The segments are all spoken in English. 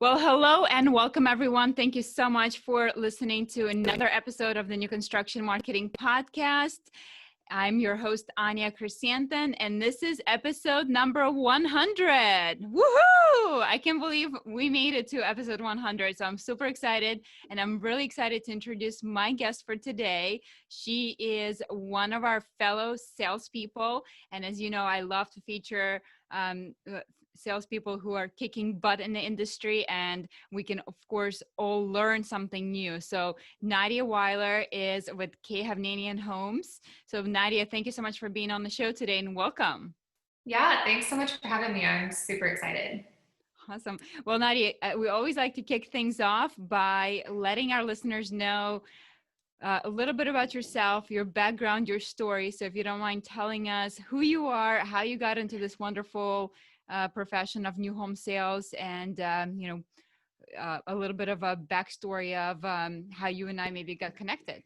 Well, hello and welcome everyone. Thank you so much for listening to another episode of the New Construction Marketing Podcast. I'm your host, Anya Chrysanthon, and this is episode number 100. Woohoo! I can't believe we made it to episode 100, so I'm super excited, and I'm really excited to introduce my guest for today. She is one of our fellow salespeople, and as you know, I love to feature salespeople who are kicking butt in the industry, and we can, of course, all learn something new. So Nadia Wiler is with K. Hovnanian Homes. So Nadia, thank you so much for being on the show today and welcome. Yeah, thanks so much for having me. I'm super excited. Awesome. Well, Nadia, we always like to kick things off by letting our listeners know a little bit about yourself, your background, your story. So if you don't mind telling us who you are, how you got into this wonderful profession of new home sales, and a little bit of a backstory of how you and I maybe got connected.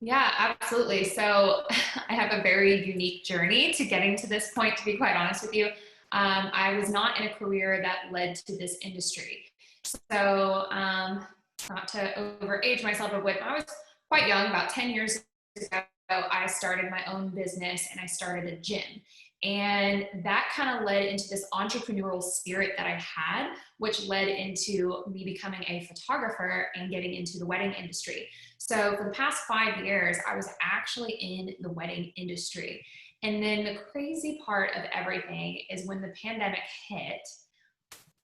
Yeah, absolutely. So I have a very unique journey to getting to this point, to be quite honest with you. I was not in a career that led to this industry. So not to overage myself, but when I was quite young, about 10 years ago, I started my own business and I started a gym. And that kind of led into this entrepreneurial spirit that I had, which led into me becoming a photographer and getting into the wedding industry. So for the past 5 years, I was actually in the wedding industry. And then the crazy part of everything is when the pandemic hit,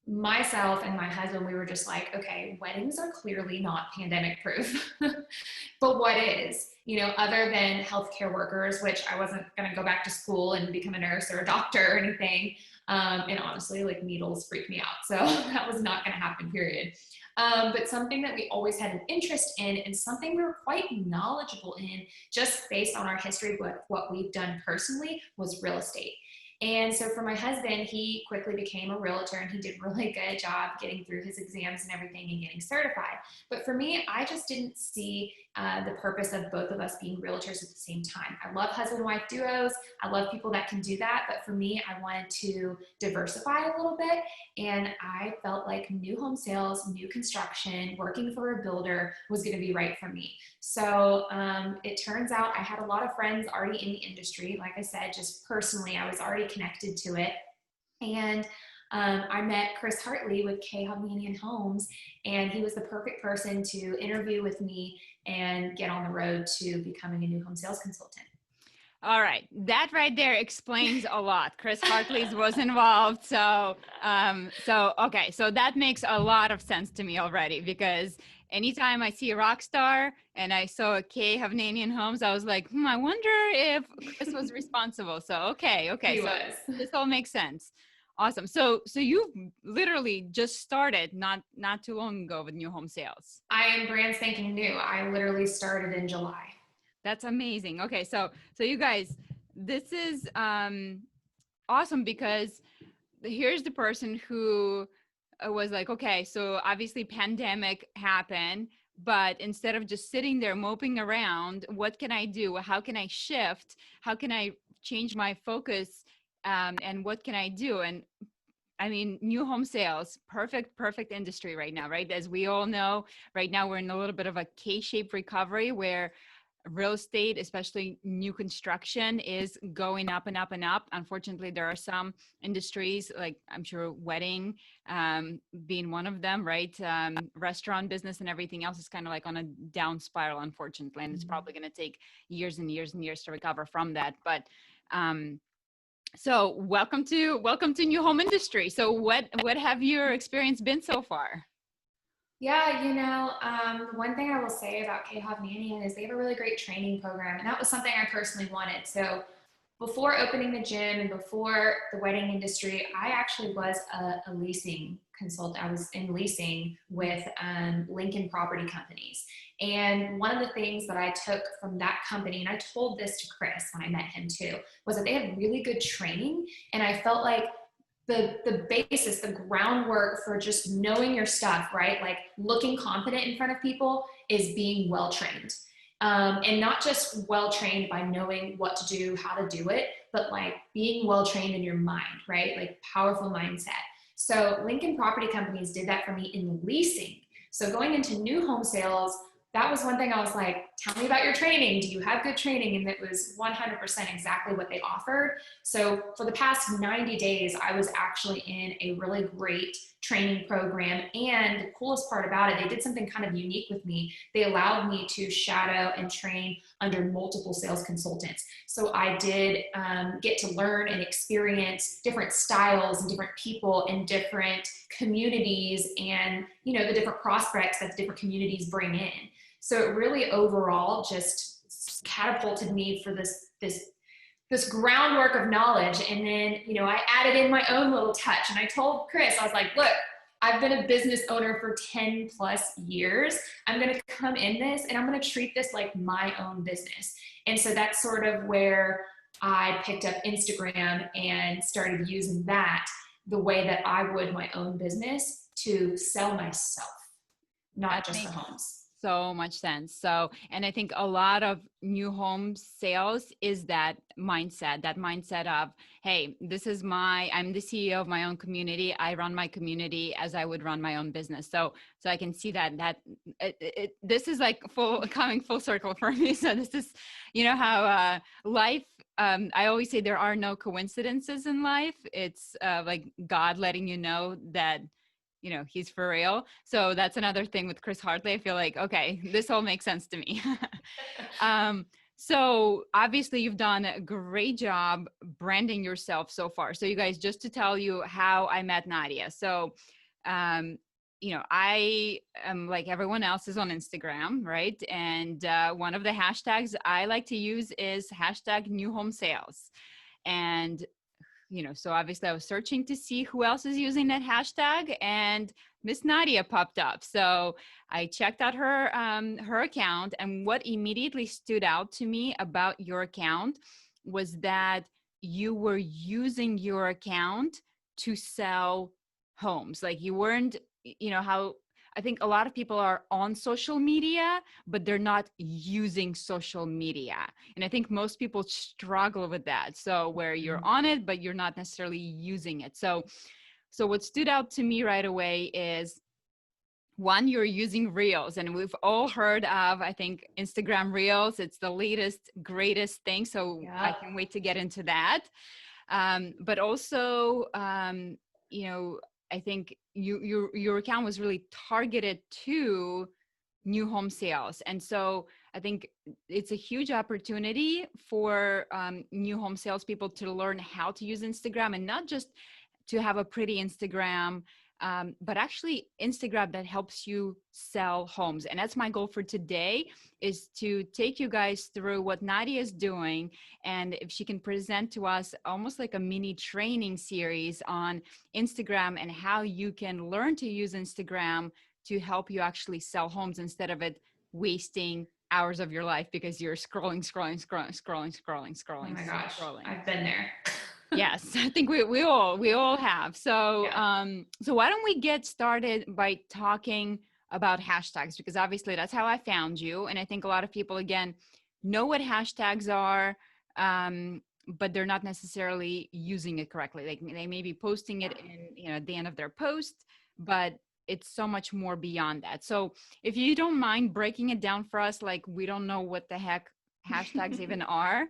myself and my husband, we were just like, okay, weddings are clearly not pandemic proof. But what is, other than healthcare workers, which I wasn't going to go back to school and become a nurse or a doctor or anything. And honestly, like needles freak me out. So that was not going to happen, period. But something that we always had an interest in and something we were quite knowledgeable in, just based on our history, what we've done personally, was real estate. And so for my husband, he quickly became a realtor and he did a really good job getting through his exams and everything and getting certified. But for me, I just didn't see the purpose of both of us being realtors at the same time. I love husband-wife duos. I love people that can do that. But for me, I wanted to diversify a little bit. And I felt like new home sales, new construction, working for a builder was going to be right for me. So it turns out I had a lot of friends already in the industry. Like I said, just personally, I was already connected to it. And I met Chris Hartley with K. Hovnanian Homes, and he was the perfect person to interview with me and get on the road to becoming a new home sales consultant. All right, that right there explains a lot. Chris Hartley's was involved, so okay, so that makes a lot of sense to me already, because anytime I see a rock star and I saw a K. Hovnanian Homes, I was like, I wonder if Chris was responsible. So okay, He so was. this all makes sense. Awesome. So you literally just started not too long ago with new home sales. I am brand spanking new. I literally started in July. That's amazing. Okay, so you guys, this is awesome, because here's the person who was like, okay, so obviously pandemic happened, but instead of just sitting there moping around, what can I do? How can I shift? How can I change my focus? And what can I do? And I mean, new home sales, perfect industry right now, right? As we all know, right now we're in a little bit of a K-shaped recovery where real estate, especially new construction, is going up and up and up. Unfortunately, there are some industries, like I'm sure wedding being one of them, right? Restaurant business and everything else is kind of like on a down spiral, unfortunately, and it's probably going to take years and years and years to recover from that. But so welcome to new home industry. So what have your experience been so far? Yeah, one thing I will say about K. Hovnanian is they have a really great training program, and that was something I personally wanted. So before opening the gym and before the wedding industry, I actually was a leasing consultant. I was in leasing with Lincoln Property Companies. And one of the things that I took from that company, and I told this to Chris when I met him too, was that they had really good training. And I felt like the basis, the groundwork for just knowing your stuff, right? Like looking confident in front of people is being well trained. And not just well trained by knowing what to do, how to do it, but like being well trained in your mind, right? Like powerful mindset. So Lincoln Property Companies did that for me in leasing. So going into new home sales, that was one thing I was like, tell me about your training. Do you have good training? And it was 100% exactly what they offered. So for the past 90 days, I was actually in a really great training program. And the coolest part about it, they did something kind of unique with me. They allowed me to shadow and train under multiple sales consultants. So I did get to learn and experience different styles and different people and different communities and, you know, the different prospects that the different communities bring in. So it really overall just catapulted me for this groundwork of knowledge. And then, you know, I added in my own little touch, and I told Chris, I was like, look, I've been a business owner for 10 plus years. I'm going to come in this and I'm going to treat this like my own business. And so that's sort of where I picked up Instagram and started using that the way that I would my own business to sell myself, not just the homes. So much sense. So, and I think a lot of new home sales is that mindset of, hey, I'm the CEO of my own community. I run my community as I would run my own business. So I can see that this is like coming full circle for me. So this is, you know, how life, I always say there are no coincidences in life. It's like God letting you know that, you know, he's for real. So that's another thing with Chris Hartley. I feel like, okay, this all makes sense to me. So obviously you've done a great job branding yourself so far. So you guys, just to tell you how I met Nadia. So, you know, I am like everyone else is on Instagram, right? And one of the hashtags I like to use is hashtag new home sales. And you know, so obviously I was searching to see who else is using that hashtag, and Miss Nadia popped up. So I checked out her account, and what immediately stood out to me about your account was that you were using your account to sell homes. Like you weren't, you know, how I think a lot of people are on social media, but they're not using social media. And I think most people struggle with that. So where you're on it, but you're not necessarily using it. So what stood out to me right away is, one, you're using Reels, and we've all heard of, I think, Instagram Reels. It's the latest, greatest thing. So I can't wait to get into that. But also, you know, I think your account was really targeted to new home sales. And so I think it's a huge opportunity for new home salespeople to learn how to use Instagram, and not just to have a pretty Instagram, but actually Instagram that helps you sell homes. And that's my goal for today, is to take you guys through what Nadia is doing, and if she can present to us almost like a mini training series on Instagram and how you can learn to use Instagram to help you actually sell homes instead of it wasting hours of your life because you're scrolling. Oh my gosh, I've been there. Yes, I think we all have. So so why don't we get started by talking about hashtags, because obviously that's how I found you, and I think a lot of people, again, know what hashtags are, but they're not necessarily using it correctly. Like they may be posting it in, you know, at the end of their post, but it's so much more beyond that. So if you don't mind breaking it down for us, like we don't know what the heck hashtags even are.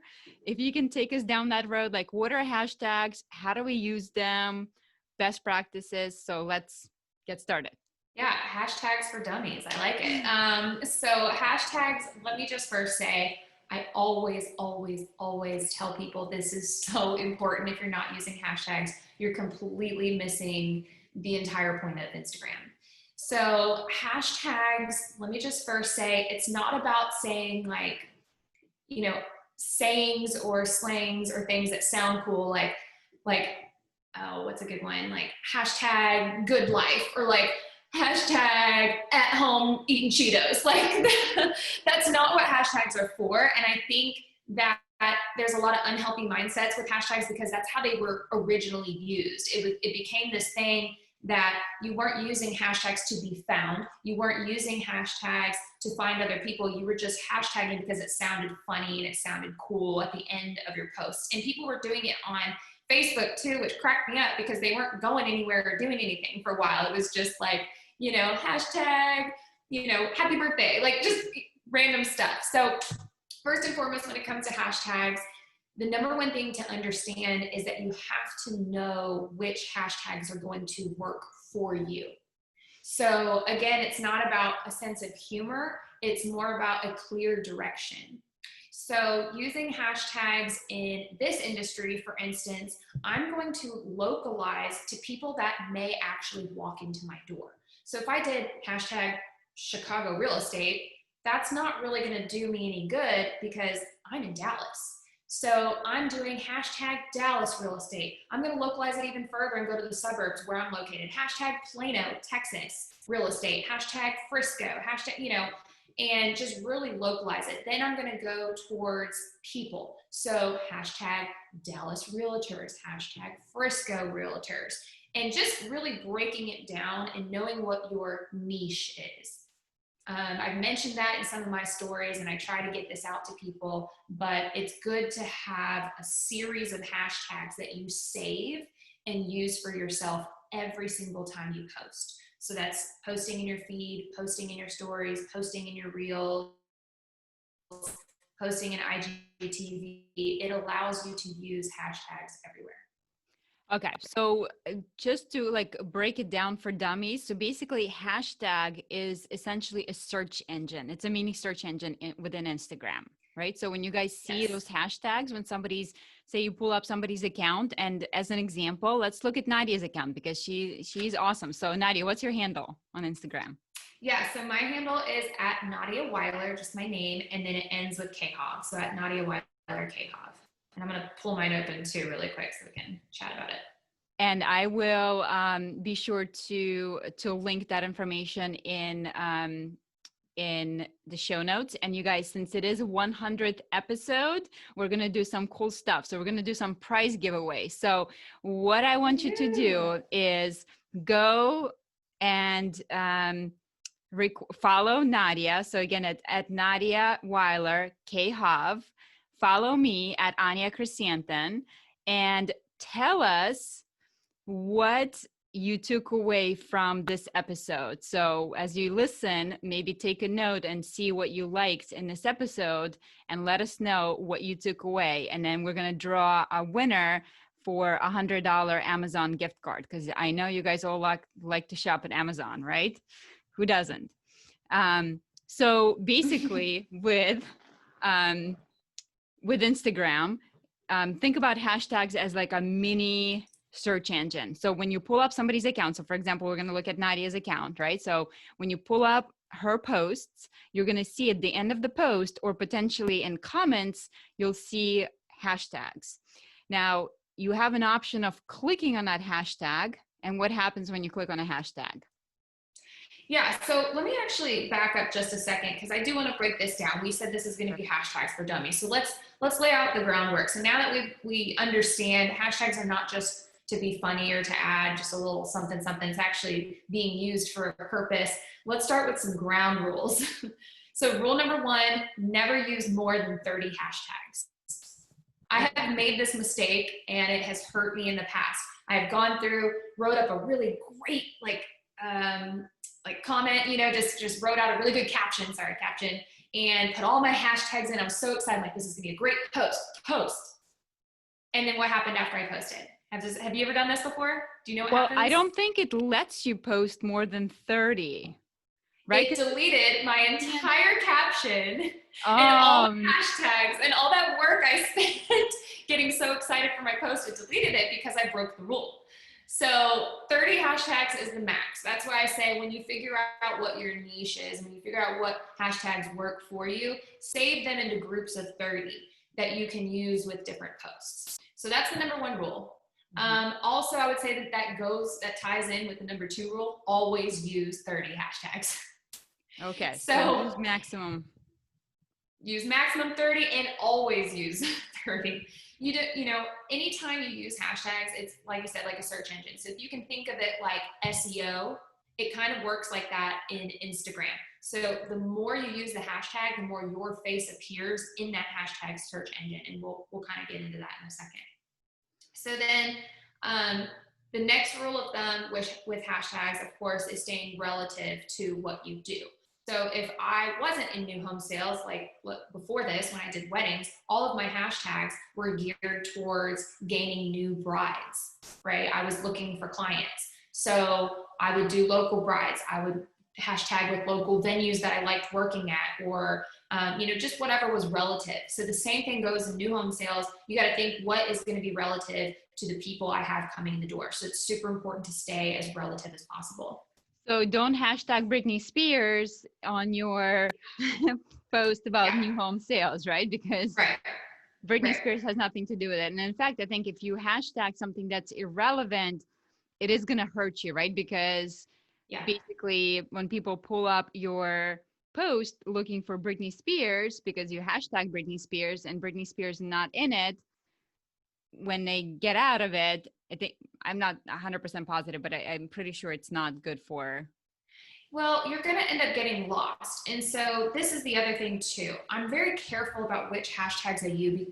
If you can take us down that road, like what are hashtags? How do we use them? Best practices. So let's get started. Yeah, hashtags for dummies. I like it. So hashtags, let me just first say, I always tell people this is so important. If you're not using hashtags, you're completely missing the entire point of Instagram. So hashtags, let me just first say, it's not about saying like, you know, sayings or slangs or things that sound cool, like, oh, what's a good one? Like hashtag good life, or like hashtag at home eating Cheetos. Like that's not what hashtags are for. And I think that there's a lot of unhealthy mindsets with hashtags because that's how they were originally used. It became this thing that you weren't using hashtags to be found. You weren't using hashtags to find other people. You were just hashtagging because it sounded funny and it sounded cool at the end of your posts. And people were doing it on Facebook too, which cracked me up because they weren't going anywhere or doing anything for a while. It was just like, hashtag, happy birthday, like just random stuff. So first and foremost, when it comes to hashtags, the number one thing to understand is that you have to know which hashtags are going to work for you. So again, it's not about a sense of humor, it's more about a clear direction. So using hashtags in this industry, for instance, I'm going to localize to people that may actually walk into my door. So if I did hashtag Chicago real estate, that's not really going to do me any good because I'm in Dallas. So I'm doing hashtag Dallas real estate. I'm going to localize it even further and go to the suburbs where I'm located. Hashtag Plano, Texas real estate. Hashtag Frisco. Hashtag, and just really localize it. Then I'm going to go towards people. So hashtag Dallas realtors, hashtag Frisco realtors, and just really breaking it down and knowing what your niche is. I've mentioned that in some of my stories, and I try to get this out to people, but it's good to have a series of hashtags that you save and use for yourself every single time you post. So that's posting in your feed, posting in your stories, posting in your reels, posting in IGTV. It allows you to use hashtags everywhere. Okay, so just to like break it down for dummies, so basically hashtag is essentially a search engine. It's a mini search engine within Instagram, right? So when you guys see those hashtags, when say you pull up somebody's account, and as an example, let's look at Nadia's account because she's awesome. So Nadia, what's your handle on Instagram? Yeah, so my handle is at Nadia Wiler, just my name, and then it ends with KHOV. So at Nadia Wiler KHOV. And I'm going to pull mine open too really quick so we can chat about it. And I will be sure to link that information in the show notes. And you guys, since it is a 100th episode, we're going to do some cool stuff. So we're going to do some prize giveaway. So what I want you to do is go and follow Nadia. So again, at Nadia Wiler, KHOV. Follow me at Anya Chrysanthemum and tell us what you took away from this episode. So as you listen, maybe take a note and see what you liked in this episode and let us know what you took away. And then we're going to draw a winner for $100 Amazon gift card, because I know you guys all like to shop at Amazon, right? Who doesn't? So basically with Instagram, think about hashtags as like a mini search engine. So when you pull up somebody's account, so for example, we're going to look at Nadia's account, right? So when you pull up her posts, you're going to see at the end of the post or potentially in comments, you'll see hashtags. Now you have an option of clicking on that hashtag. And what happens when you click on a hashtag? Yeah, so let me actually back up just a second because I do want to break this down. We said this is going to be hashtags for dummies. So let's lay out the groundwork. So now that we understand hashtags are not just to be funny or to add just a little something, it's actually being used for a purpose. Let's start with some ground rules. So rule number 1, never use more than 30 hashtags. I have made this mistake and it has hurt me in the past. I've gone through, wrote up a really great comment, just wrote out a really good caption, and put all my hashtags in. I was so excited, like this is gonna be a great post. And then what happened after I posted? Have you ever done this before? Do you know what happens? Well, I don't think it lets you post more than 30. Right? It deleted my entire caption and all the hashtags and all that work I spent getting so excited for my post. It deleted it because I broke the rule. So 30 hashtags is the max. That's why I say when you figure out what your niche is, when you figure out what hashtags work for you, save them into groups of 30 that you can use with different posts. So that's the number 1 rule. Also, I would say that ties in with the number 2 rule, always use 30 hashtags. Okay, so use maximum. Use maximum 30 and always use 30. Anytime you use hashtags, it's like you said, like a search engine. So if you can think of it like SEO, it kind of works like that in Instagram. So the more you use the hashtag, the more your face appears in that hashtag search engine. And we'll kind of get into that in a second. So then the next rule of thumb with hashtags, of course, is staying relative to what you do. So if I wasn't in new home sales, like before this, when I did weddings, all of my hashtags were geared towards gaining new brides, right? I was looking for clients. So I would do local brides. I would hashtag with local venues that I liked working at, or just whatever was relative. So the same thing goes in new home sales. You got to think, what is going to be relative to the people I have coming in the door. So it's super important to stay as relative as possible. So don't hashtag Britney Spears on your post about new home sales, right? Because Britney Spears has nothing to do with it. And in fact, I think if you hashtag something that's irrelevant, it is going to hurt you, right? Because basically when people pull up your post looking for Britney Spears, because you hashtag Britney Spears and Britney Spears not in it, when they get out of it, I think, I'm not 100% positive, but I'm pretty sure it's not good for. Well, you're going to end up getting lost. And so this is the other thing too. I'm very careful about which hashtags I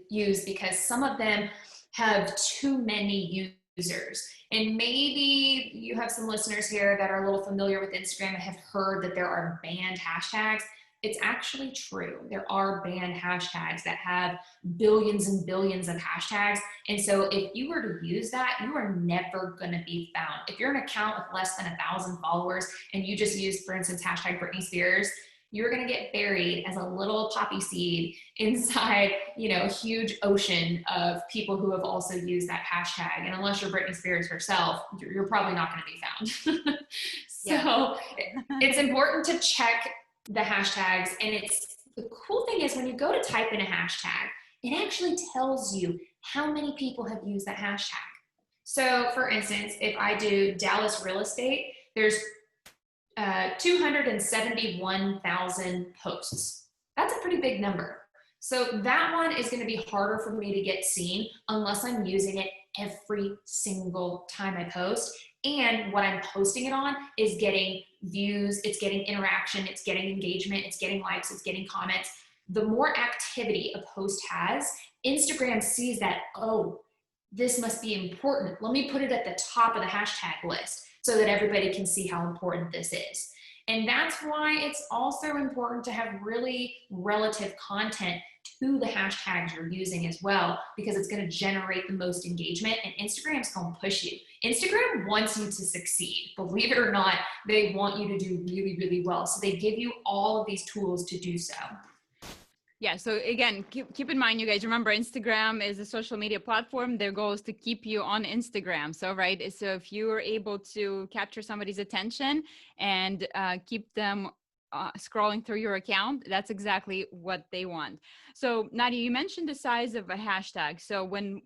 use because some of them have too many users. And maybe you have some listeners here that are a little familiar with Instagram and have heard that there are banned hashtags. It's actually true. There are banned hashtags that have billions and billions of hashtags. And so if you were to use that, you are never going to be found. If you're an account with less than 1,000 followers and you just use, for instance, hashtag Britney Spears, you're going to get buried as a little poppy seed inside, a huge ocean of people who have also used that hashtag. And unless you're Britney Spears herself, you're probably not going to be found. So it's important to check the hashtags. And the cool thing is when you go to type in a hashtag, it actually tells you how many people have used that hashtag. So for instance, if I do Dallas real estate, there's 271,000 posts. That's a pretty big number. So that one is going to be harder for me to get seen unless I'm using it every single time I post. And what I'm posting it on is getting views, it's getting interaction, it's getting engagement, it's getting likes, it's getting comments. The more activity a post has, Instagram sees that, oh, this must be important. Let me put it at the top of the hashtag list so that everybody can see how important this is. And that's why it's also important to have really relative content to the hashtags you're using as well, because it's going to generate the most engagement and Instagram's going to push you. Instagram wants you to succeed. Believe it or not, they want you to do really, really well. So they give you all of these tools to do so. Yeah. So again, keep in mind, you guys, remember Instagram is a social media platform. Their goal is to keep you on Instagram. So, right. So if you are able to capture somebody's attention and keep them scrolling through your account, that's exactly what they want. So Nadia, you mentioned the size of a hashtag. So when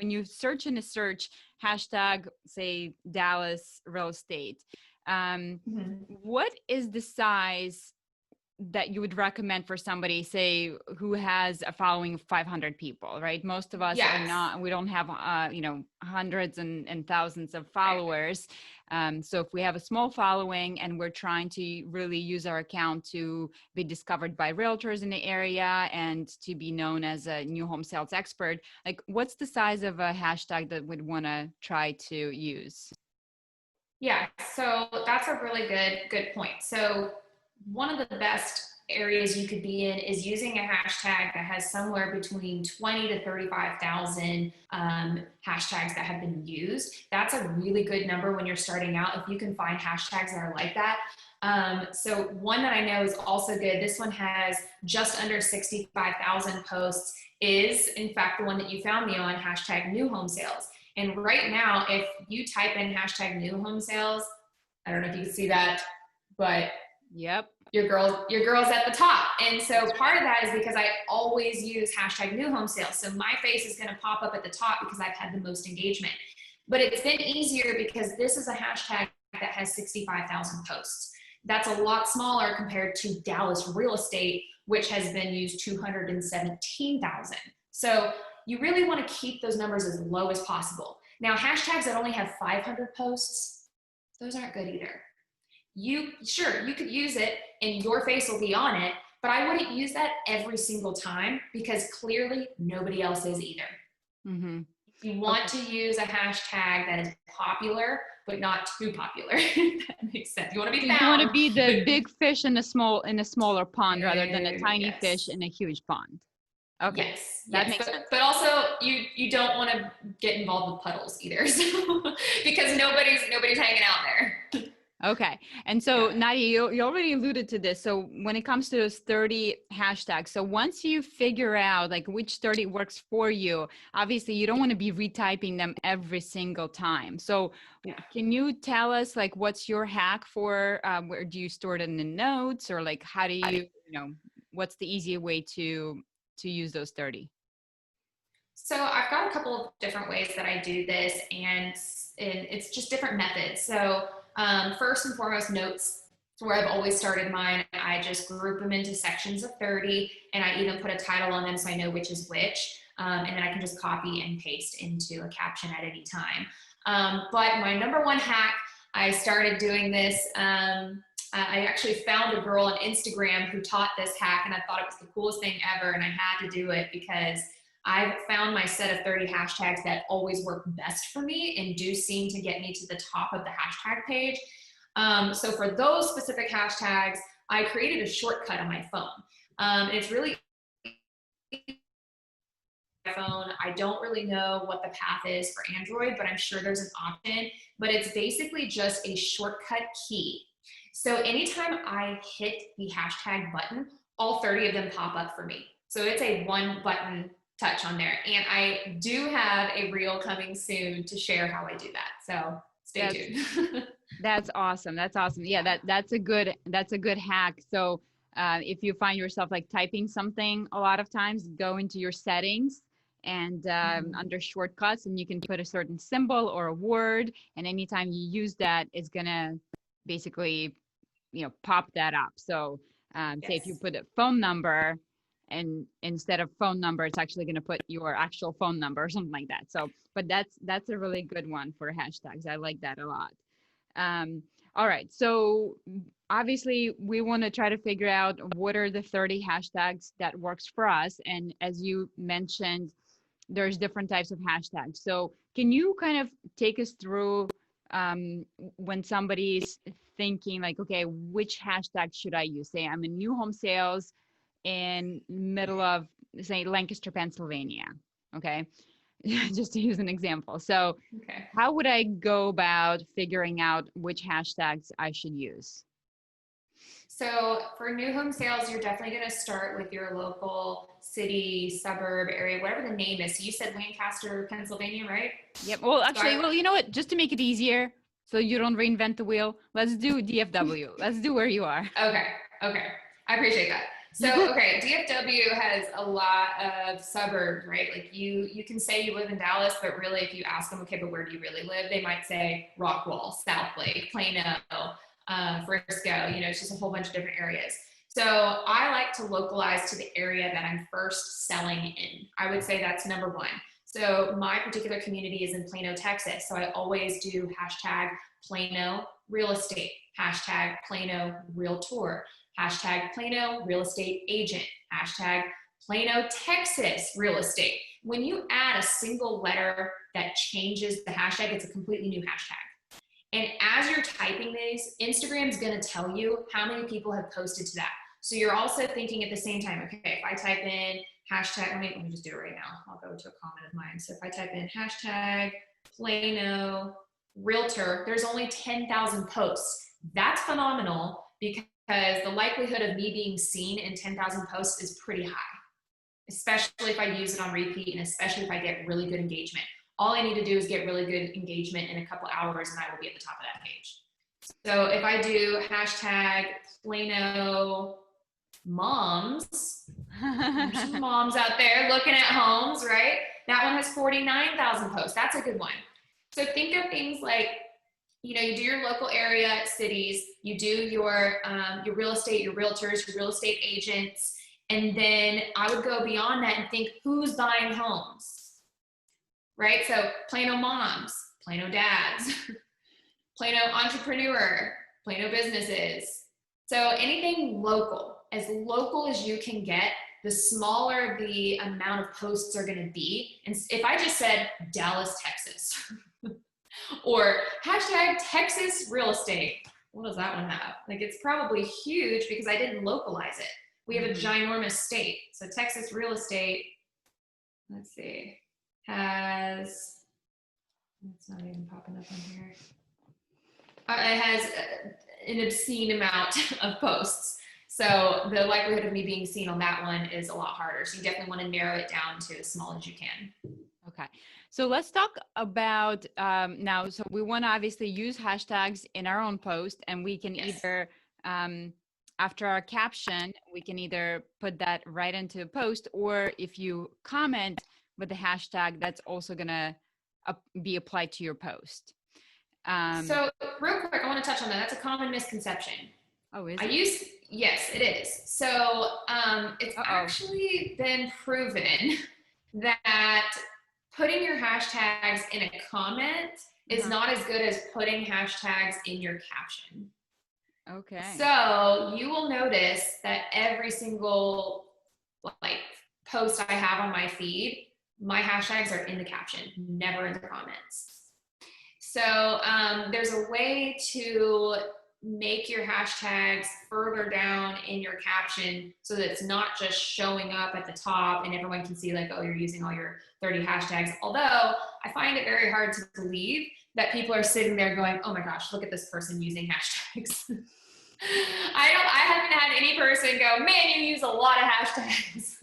you search in a search hashtag, say Dallas real estate, what is the size that you would recommend for somebody, say, who has a following of 500 people, right? Most of us are not, we don't have, hundreds and thousands of followers. So if we have a small following and we're trying to really use our account to be discovered by realtors in the area and to be known as a new home sales expert, like what's the size of a hashtag that we'd want to try to use? Yeah, so that's a really good point. So one of the best areas you could be in is using a hashtag that has somewhere between 20 to 35,000 hashtags that have been used. That's a really good number when you're starting out, if you can find hashtags that are like that. So one that I know is also good, this one has just under 65,000 posts, is in fact the one that you found me on, hashtag new home sales. And right now, if you type in hashtag new home sales, I don't know if you can see that, but yep, your girl's at the top. And so part of that is because I always use hashtag new home sales. So my face is going to pop up at the top because I've had the most engagement. But it's been easier because this is a hashtag that has 65,000 posts. That's a lot smaller compared to Dallas real estate, which has been used 217,000. So you really want to keep those numbers as low as possible. Now, hashtags that only have 500 posts, those aren't good either. You could use it and your face will be on it, but I wouldn't use that every single time because clearly nobody else is either. Mm-hmm. You want to use a hashtag that is popular, but not too popular. If that makes sense. You want to So be you want to found, be but the big fish in a smaller pond rather than a tiny fish yes. in a huge pond. Okay, Yes, that yes, makes sense. but also you don't want to get involved with puddles either, so because nobody's hanging out there. Okay. And so Yeah, Nadia, you already alluded to this. So when it comes to those 30 hashtags, so once you figure out like which 30 works for you, obviously you don't want to be retyping them every single time. So yeah. can you tell us like what's your hack for where do you store it in the notes or like how do what's the easy way to use those 30? So I've got a couple of different ways that I do this, and it's just different methods. So first and foremost, notes. So where I've always started mine, I just group them into sections of 30, and I even put a title on them so I know which is which, and then I can just copy and paste into a caption at any time. But my number one hack, I started doing this. I actually found a girl on Instagram who taught this hack, and I thought it was the coolest thing ever, and I had to do it because I've found my set of 30 hashtags that always work best for me and do seem to get me to the top of the hashtag page. So for those specific hashtags, I created a shortcut on my phone. It's really phone. I don't really know what the path is for Android, but I'm sure there's an option, but it's basically just a shortcut key. So anytime I hit the hashtag button, all 30 of them pop up for me. So it's a one button touch on there. And I do have a reel coming soon to share how I do that. So stay That's tuned. That's awesome. That's awesome. Yeah, that's a good hack. So if you find yourself like typing something a lot of times, go into your settings and under shortcuts, and you can put a certain symbol or a word. And anytime you use that, it's gonna basically pop that up. So say if you Yes. put a phone number, and instead of phone number, it's actually gonna put your actual phone number or something like that. So, but that's a really good one for hashtags. I like that a lot. Um, all right. So obviously we want to try to figure out what are the 30 hashtags that works for us. And as you mentioned, there's different types of hashtags. So can you kind of take us through when somebody's thinking like, okay, which hashtag should I use? Say I'm in new home sales in middle of say Lancaster, Pennsylvania. Okay. Just to use an example. So Okay. how would I go about figuring out which hashtags I should use? So for new home sales, you're definitely going to start with your local city, suburb, area, whatever the name is. So you said Lancaster, Pennsylvania, right? Yep. Well, So actually, you know what? Just to make it easier, so you don't reinvent the wheel, let's do DFW. Let's do where you are. okay, okay. I appreciate that. So, okay, DFW has a lot of suburbs, right? Like you can say you live in Dallas, but really if you ask them, okay, but where do you really live? They might say Rockwall, Southlake, Plano, Frisco, it's just a whole bunch of different areas. So I like to localize to the area that I'm first selling in. I would say that's number one. So my particular community is in Plano, Texas. So I always do hashtag Plano real estate, hashtag Plano realtor, hashtag Plano real estate agent, hashtag Plano, Texas real estate. When you add a single letter that changes the hashtag, it's a completely new hashtag. And as you're typing these, Instagram's gonna tell you how many people have posted to that. So you're also thinking at the same time, okay, if I type in hashtag, let me just do it right now. I'll go to a comment of mine. So if I type in hashtag Plano realtor, there's only 10,000 posts. That's phenomenal because the likelihood of me being seen in 10,000 posts is pretty high, especially if I use it on repeat and especially if I get really good engagement. All I need to do is get really good engagement in a couple hours and I will be at the top of that page. So if I do hashtag Plano moms, there's some moms out there looking at homes, right? That one has 49,000 posts. That's a good one. So think of things like, you do your local area cities, you do your real estate, your realtors, your real estate agents, and then I would go beyond that and think who's buying homes, right? So Plano moms, Plano dads, Plano entrepreneur, Plano businesses. So anything local as you can get, the smaller the amount of posts are going to be. And if I just said Dallas, Texas, or hashtag Texas real estate, what does that one have? Like, it's probably huge because I didn't localize it. We have a ginormous state. So Texas real estate, let's see, has, it's not even popping up on here. It has an obscene amount of posts. So the likelihood of me being seen on that one is a lot harder. So you definitely want to narrow it down to as small as you can. Okay. So let's talk about now. So we want to obviously use hashtags in our own post, and we can either, after our caption, we can either put that right into a post, or if you comment with the hashtag, that's also going to be applied to your post. So real quick, I want to touch on that. That's a common misconception. Oh, is it? Yes, it is. So it's actually been proven that putting your hashtags in a comment is not as good as putting hashtags in your caption. Okay. So you will notice that every single post I have on my feed, my hashtags are in the caption, never in the comments. So there's a way to make your hashtags further down in your caption so that it's not just showing up at the top and everyone can see like, oh, you're using all your 30 hashtags. Although I find it very hard to believe that people are sitting there going, oh my gosh, look at this person using hashtags. I haven't had any person go, man, you use a lot of hashtags.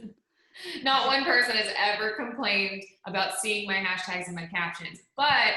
Not one person has ever complained about seeing my hashtags in my captions. But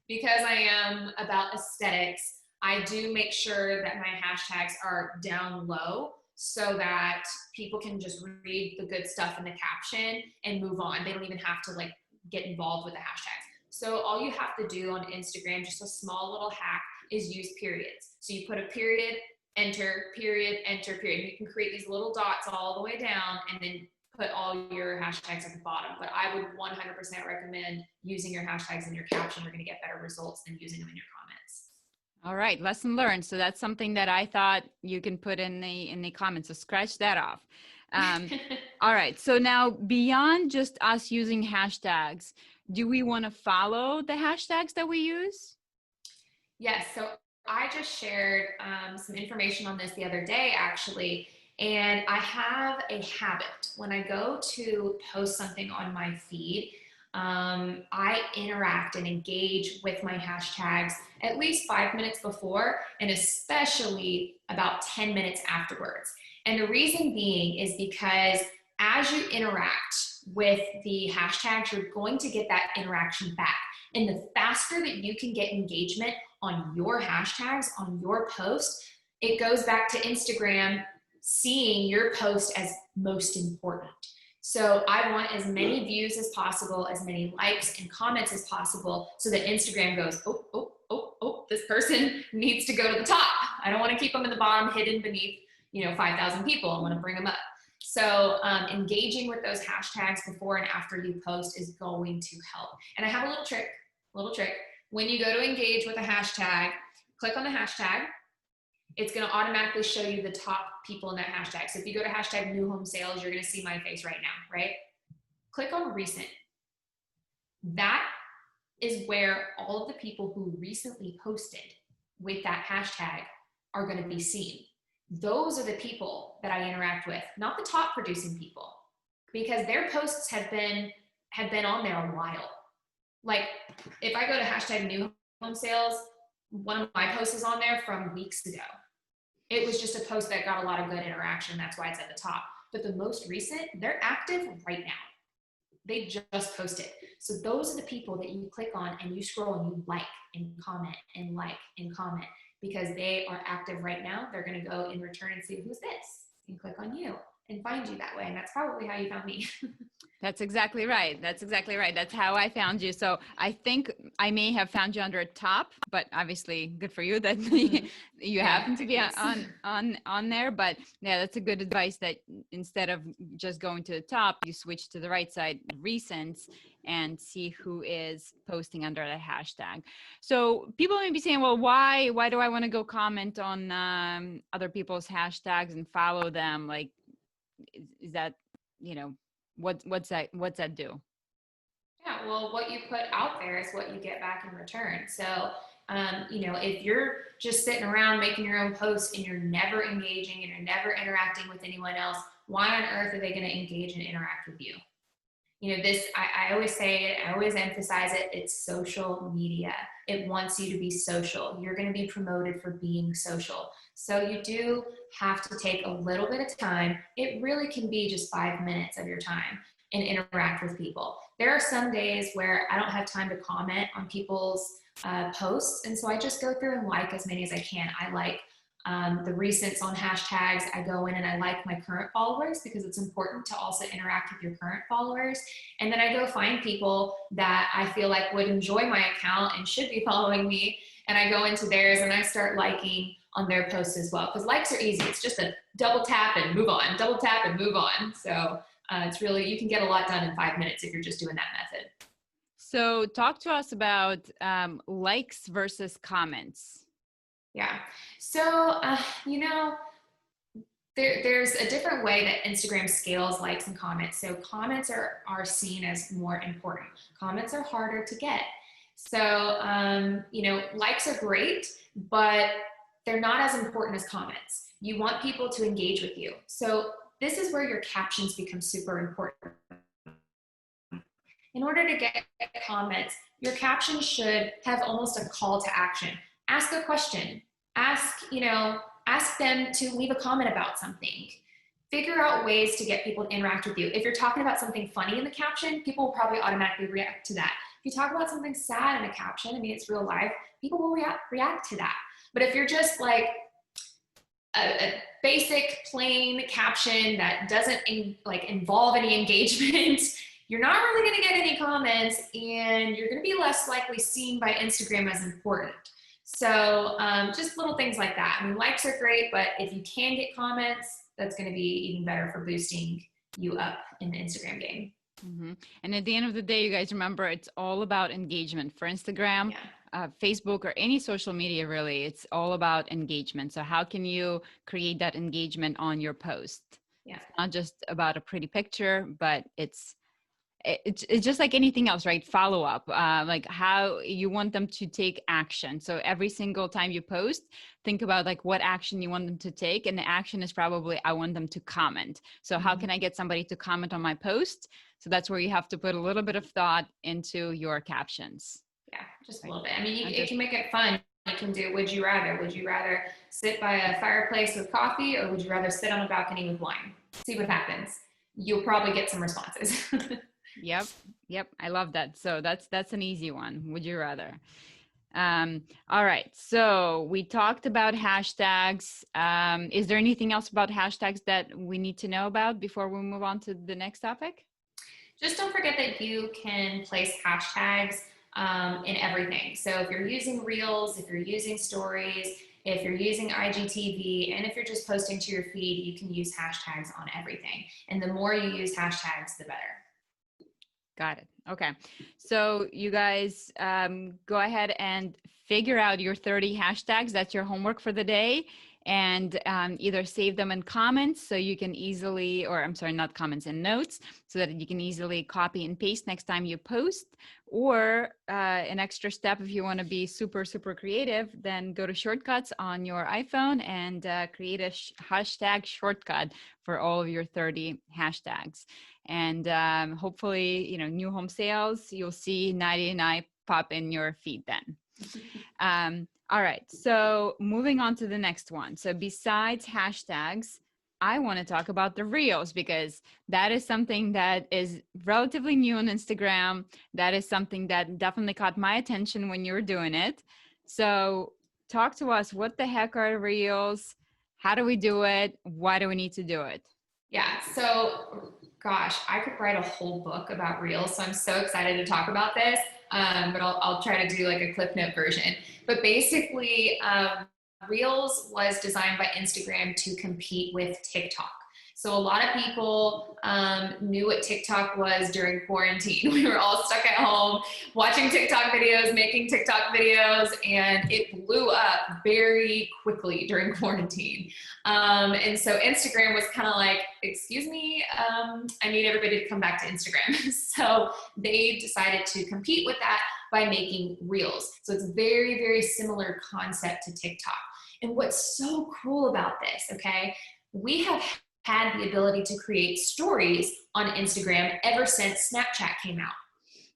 because I am about aesthetics, I do make sure that my hashtags are down low so that people can just read the good stuff in the caption and move on. They don't even have to like get involved with the hashtags. So all you have to do on Instagram, just a small little hack, is use periods. So you put a period, enter, period, enter, period. You can create these little dots all the way down and then put all your hashtags at the bottom. But I would 100% recommend using your hashtags in your caption. You're going to get better results than using them in your comments. All right, lesson learned. So that's something that I thought you can put in the comments. So scratch that off. All right. So now beyond just us using hashtags, do we want to follow the hashtags that we use? Yes. So I just shared some information on this the other day, actually. And I have a habit when I go to post something on my feed. I interact and engage with my hashtags at least 5 minutes before, and especially about 10 minutes afterwards. And the reason being is because as you interact with the hashtags, you're going to get that interaction back. And the faster that you can get engagement on your hashtags, on your post, it goes back to Instagram seeing your post as most important. So I want as many views as possible, as many likes and comments as possible, so that Instagram goes, oh, this person needs to go to the top. I don't want to keep them in the bottom, hidden beneath, 5,000 people. I want to bring them up. So engaging with those hashtags before and after you post is going to help. And I have a little trick. When you go to engage with a hashtag, click on the hashtag. It's going to automatically show you the top people in that hashtag. So if you go to hashtag new home sales, you're going to see my face right now, right? Click on recent. That is where all of the people who recently posted with that hashtag are going to be seen. Those are the people that I interact with, not the top producing people, because their posts have been on there a while. Like if I go to hashtag new home sales, one of my posts is on there from weeks ago. It was just a post that got a lot of good interaction. That's why it's at the top. But the most recent, they're active right now. They just posted. So those are the people that you click on and you scroll and you like and comment because they are active right now. They're going to go in return and see who's this and click on you and find you that way. And that's probably how you found me. That's exactly right. That's how I found you. So I think I may have found you under a top, but obviously good for you that you happen to be on there. But yeah, that's a good advice that instead of just going to the top, you switch to the right side, recents, and see who is posting under the hashtag. So people may be saying, well, why do I want to go comment on other people's hashtags and follow them? Like, is that what's that do? Yeah, well, what you put out there is what you get back in return. So, if you're just sitting around making your own posts and you're never engaging and you're never interacting with anyone else, why on earth are they going to engage and interact with you? I always say it, I always emphasize it, it's social media. It wants you to be social. You're going to be promoted for being social. So you do have to take a little bit of time. It really can be just 5 minutes of your time and interact with people. There are some days where I don't have time to comment on people's posts. And so I just go through and like as many as I can. I like the recents on hashtags. I go in and I like my current followers because it's important to also interact with your current followers. And then I go find people that I feel like would enjoy my account and should be following me. And I go into theirs and I start liking on their posts as well. Because likes are easy. It's just a double tap and move on, double tap and move on. So it's really, you can get a lot done in 5 minutes if you're just doing that method. So talk to us about likes versus comments. Yeah. So, there's a different way that Instagram scales likes and comments. So comments are seen as more important. Comments are harder to get. So, likes are great, but they're not as important as comments. You want people to engage with you. So this is where your captions become super important. In order to get comments, your caption should have almost a call to action. Ask a question. Ask them to leave a comment about something. Figure out ways to get people to interact with you. If you're talking about something funny in the caption, people will probably automatically react to that. If you talk about something sad in a caption, it's real life, people will react to that. But if you're just like a basic plain caption that doesn't involve any engagement, you're not really going to get any comments, and you're going to be less likely seen by Instagram as important. So just little things like that. Likes are great, but if you can get comments, that's going to be even better for boosting you up in the Instagram game. Mm-hmm. And at the end of the day, you guys remember, it's all about engagement for Instagram, Facebook, or any social media, really. It's all about engagement. So how can you create that engagement on your post? Yeah. It's not just about a pretty picture, but it's just like anything else, right? Follow up, like how you want them to take action. So every single time you post, think about like what action you want them to take. And the action is probably, I want them to comment. So how can I get somebody to comment on my post? So that's where you have to put a little bit of thought into your captions. Yeah, just a little bit. It can make it fun. You can do, would you rather? Would you rather sit by a fireplace with coffee, or would you rather sit on a balcony with wine? See what happens. You'll probably get some responses. Yep. I love that. So that's an easy one. Would you rather? All right. So we talked about hashtags. Is there anything else about hashtags that we need to know about before we move on to the next topic? Just don't forget that you can place hashtags in everything. So if you're using Reels, if you're using Stories, if you're using IGTV, and if you're just posting to your feed, you can use hashtags on everything. And the more you use hashtags, the better. Got it. Okay. So you guys go ahead and figure out your 30 hashtags. That's your homework for the day. And either save them in comments so you can easily, or I'm sorry, not comments, in notes, so that you can easily copy and paste next time you post. Or an extra step, if you want to be super, super creative, then go to shortcuts on your iPhone and create a hashtag shortcut for all of your 30 hashtags. And hopefully, new home sales, you'll see Nadia and I pop in your feed then. All right, so moving on to the next one. So besides hashtags, I want to talk about the Reels, because that is something that is relatively new on Instagram. That is something that definitely caught my attention when you were doing it. So talk to us, what the heck are Reels? How do we do it? Why do we need to do it? Yeah, so gosh, I could write a whole book about Reels, so I'm so excited to talk about this, but I'll try to do like a Cliff Note version. But basically, Reels was designed by Instagram to compete with TikTok. So a lot of people knew what TikTok was during quarantine. We were all stuck at home watching TikTok videos, making TikTok videos, and it blew up very quickly during quarantine. And so Instagram was kind of like, excuse me, I need everybody to come back to Instagram. So they decided to compete with that by making reels. So it's a very, very similar concept to TikTok. And what's so cool about this, okay, we have had the ability to create stories on Instagram ever since Snapchat came out.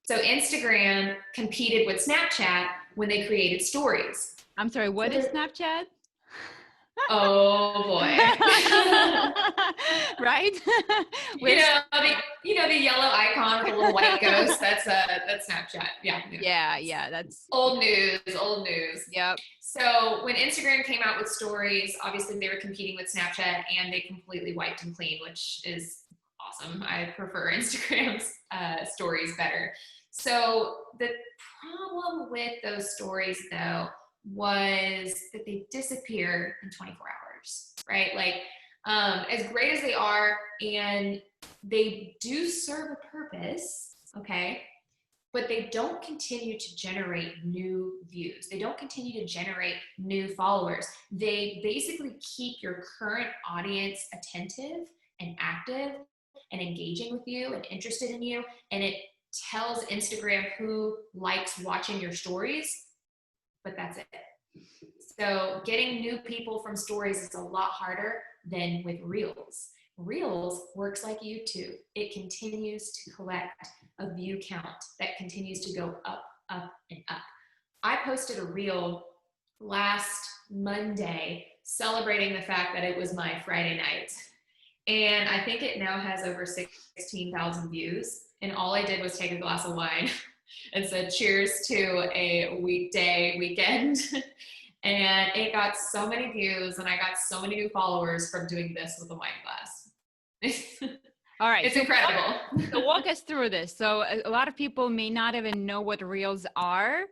So Instagram competed with Snapchat when they created stories. I'm sorry, what is Snapchat? Oh boy. Right? you know the yellow icon with the little white ghost. That's Snapchat. Yeah. That's old news. Yep. So when Instagram came out with stories, obviously they were competing with Snapchat, and they completely wiped them clean, which is awesome. I prefer Instagram's stories better. So the problem with those stories, though, was that they disappear in 24 hours, right? Like, as great as they are, and they do serve a purpose, okay, but they don't continue to generate new views. They don't continue to generate new followers. They basically keep your current audience attentive and active and engaging with you and interested in you, and it tells Instagram who likes watching your stories, but that's it. So getting new people from stories is a lot harder than with Reels. Reels works like YouTube. It continues to collect a view count that continues to go up, up, and up. I posted a Reel last Monday celebrating the fact that it was my Friday night. And I think it now has over 16,000 views. And all I did was take a glass of wine and said, cheers to a weekend. And it got so many views, and I got so many new followers from doing this with a wine glass. All right. It's incredible. So walk us through this. So a lot of people may not even know what Reels are.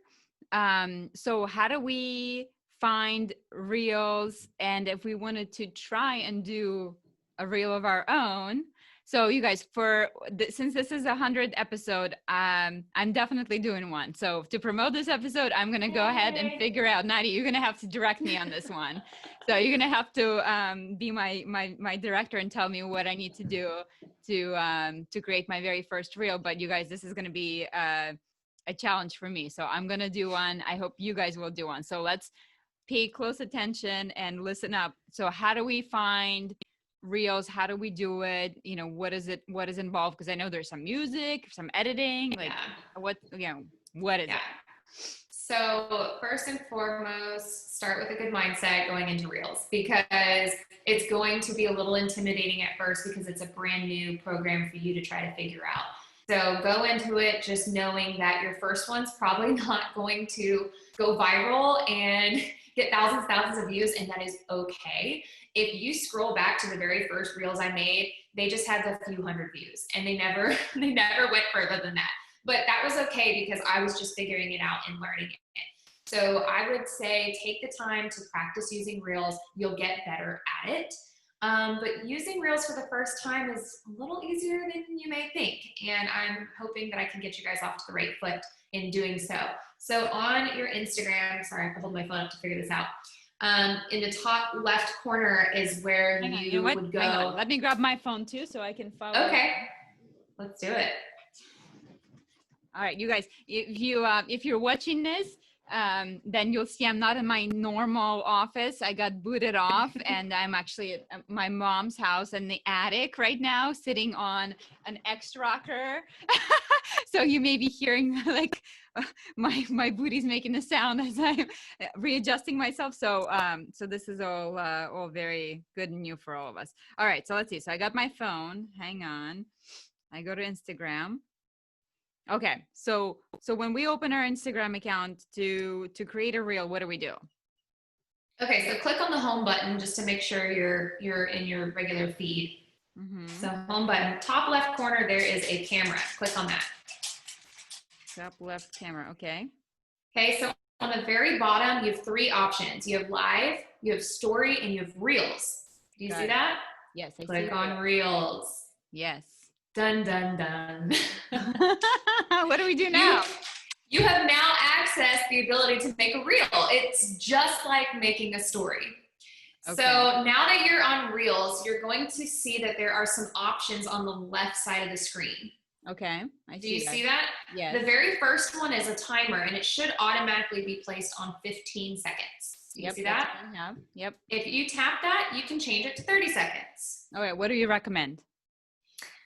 So how do we find Reels? And if we wanted to try and do a Reel of our own, so you guys, since this is 100th episode, I'm definitely doing one. So to promote this episode, I'm going to go ahead and figure out, Nadia, you're going to have to direct me on this one. So you're going to have to be my director and tell me what I need to do to create my very first reel. But you guys, this is going to be a challenge for me. So I'm going to do one. I hope you guys will do one. So let's pay close attention and listen up. So how do we find Reels? How do we do it? You know, what is involved? Because I know there's some music, some editing, like what is it? So first and foremost, start with a good mindset going into Reels, because it's going to be a little intimidating at first because it's a brand new program for you to try to figure out. So go into it just knowing that your first one's probably not going to go viral and get thousands of views, and that is okay. If you scroll back to the very first Reels I made, they just had a few hundred views, and they never went further than that. But that was okay because I was just figuring it out and learning it. So I would say take the time to practice using Reels. You'll get better at it. But using Reels for the first time is a little easier than you may think. And I'm hoping that I can get you guys off to the right foot in doing so. So on your Instagram, sorry, I have to hold my phone up to figure this out. In the top left corner is where you would go. Let me grab my phone too so I can follow. Okay, let's do it. All right, you guys, if you're watching this, then you'll see I'm not in my normal office. I got booted off, and I'm actually at my mom's house in the attic right now, sitting on an X rocker. So you may be hearing like my booty's making a sound as I'm readjusting myself. So this is all very good and new for all of us. All right, so let's see. So I got my phone. Hang on. I go to Instagram. Okay, so when we open our Instagram account to create a reel, what do we do? Okay, so click on the home button just to make sure you're in your regular feed. Mm-hmm. So home button, top left corner, there is a camera. Click on that. Top left camera, okay. Okay, so on the very bottom, you have three options. You have live, you have story, and you have reels. Do you see that? Yes, I see Click the on reel. Reels. Yes. Dun, dun, dun. What do we do You, now? you have now accessed the ability to make a reel. It's just like making a story. So Okay. now that you're on Reels, you're going to see that there are some options on the left side of the screen. Okay. I Do see you that. see that? Yes. The very first one is a timer, and it should automatically be placed on 15 seconds. Do you Yep. see That's that? what I have. Yep. If you tap that, you can change it to 30 seconds. All right. What do you recommend?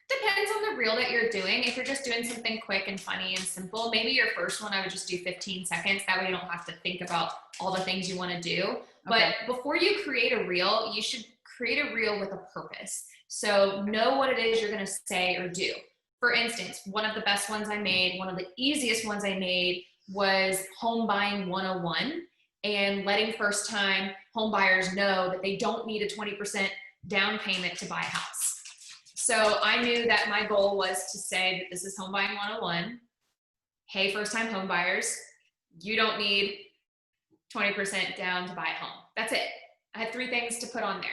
Depends on the reel that you're doing. If you're just doing something quick and funny and simple, maybe your first one, I would just do 15 seconds. That way you don't have to think about all the things you want to do. Okay. But before you create a reel, you should create a reel with a purpose. So know what it is you're going to say or do. For instance, one of the best ones I made, one of the easiest ones I made was Home Buying 101, and letting first time home buyers know that they don't need a 20% down payment to buy a house. So I knew that my goal was to say that this is Home Buying 101. Hey, first time home buyers, you don't need 20% down to buy a home. That's it. I had 3 things to put on there.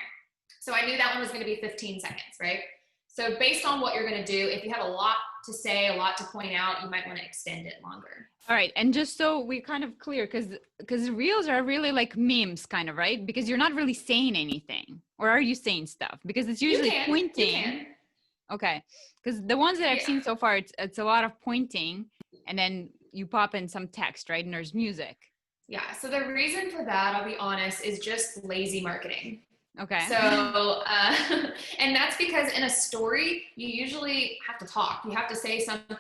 So I knew that one was going to be 15 seconds, right? So based on what you're going to do, if you have a lot to say, a lot to point out, you might want to extend it longer. All right. And just so we're kind of clear, because reels are really like memes kind of, right? Because you're not really saying anything. Or are you saying stuff? Because it's usually pointing. You can. Okay. Because the ones that I've Yeah. seen so far, it's a lot of pointing, and then you pop in some text, right? And there's music. Yeah. So the reason for that, I'll be honest, is just lazy marketing. Okay. So, and that's because in a story, you usually have to talk. You have to say something,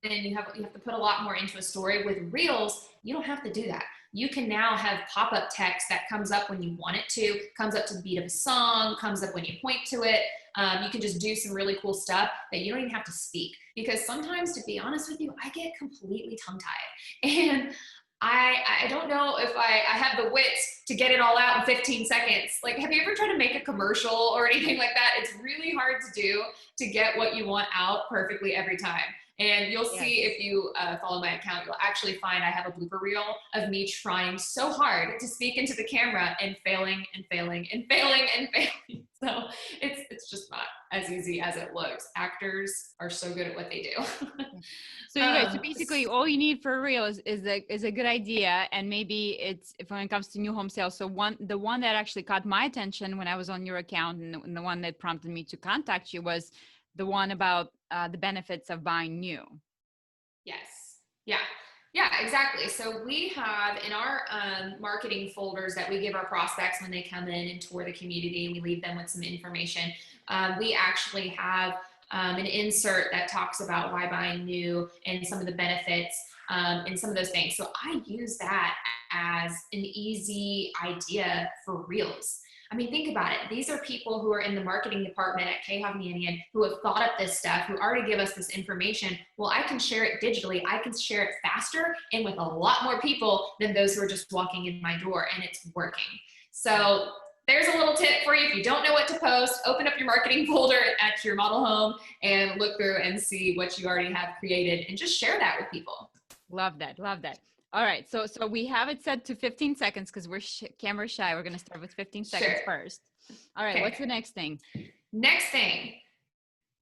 and you have to put a lot more into a story. With Reels, you don't have to do that. You can now have pop-up text that comes up when you want it to, comes up to the beat of a song, comes up when you point to it. You can just do some really cool stuff that you don't even have to speak. Because sometimes, to be honest with you, I get completely tongue-tied. And I don't know if I have the wits to get it all out in 15 seconds. Like, have you ever tried to make a commercial or anything like that? It's really hard to do to get what you want out perfectly every time. And you'll see if you follow my account, you'll actually find I have a blooper reel of me trying so hard to speak into the camera and failing and failing and failing and failing. So it's just not as easy as it looks. Actors are so good at what they do. So you guys, so basically all you need for a reel is a good idea. And maybe it's, if when it comes to new home sales. So the one that actually caught my attention when I was on your account, and the one that prompted me to contact you, was the one about the benefits of buying new. Yes. Yeah, exactly. So we have in our marketing folders that we give our prospects when they come in and tour the community, and we leave them with some information. We actually have an insert that talks about why buying new and some of the benefits and some of those things. So I use that as an easy idea for Reels. I mean, think about it. These are people who are in the marketing department at K Hovnanian who have thought up this stuff, who already give us this information. Well, I can share it digitally. I can share it faster and with a lot more people than those who are just walking in my door, and it's working. So there's a little tip for you. If you don't know what to post, open up your marketing folder at your model home and look through and see what you already have created and just share that with people. Love that. Love that. All right. So we have it set to 15 seconds because we're camera shy. We're going to start with 15 seconds first. All right. Okay. What's the next thing? Next thing.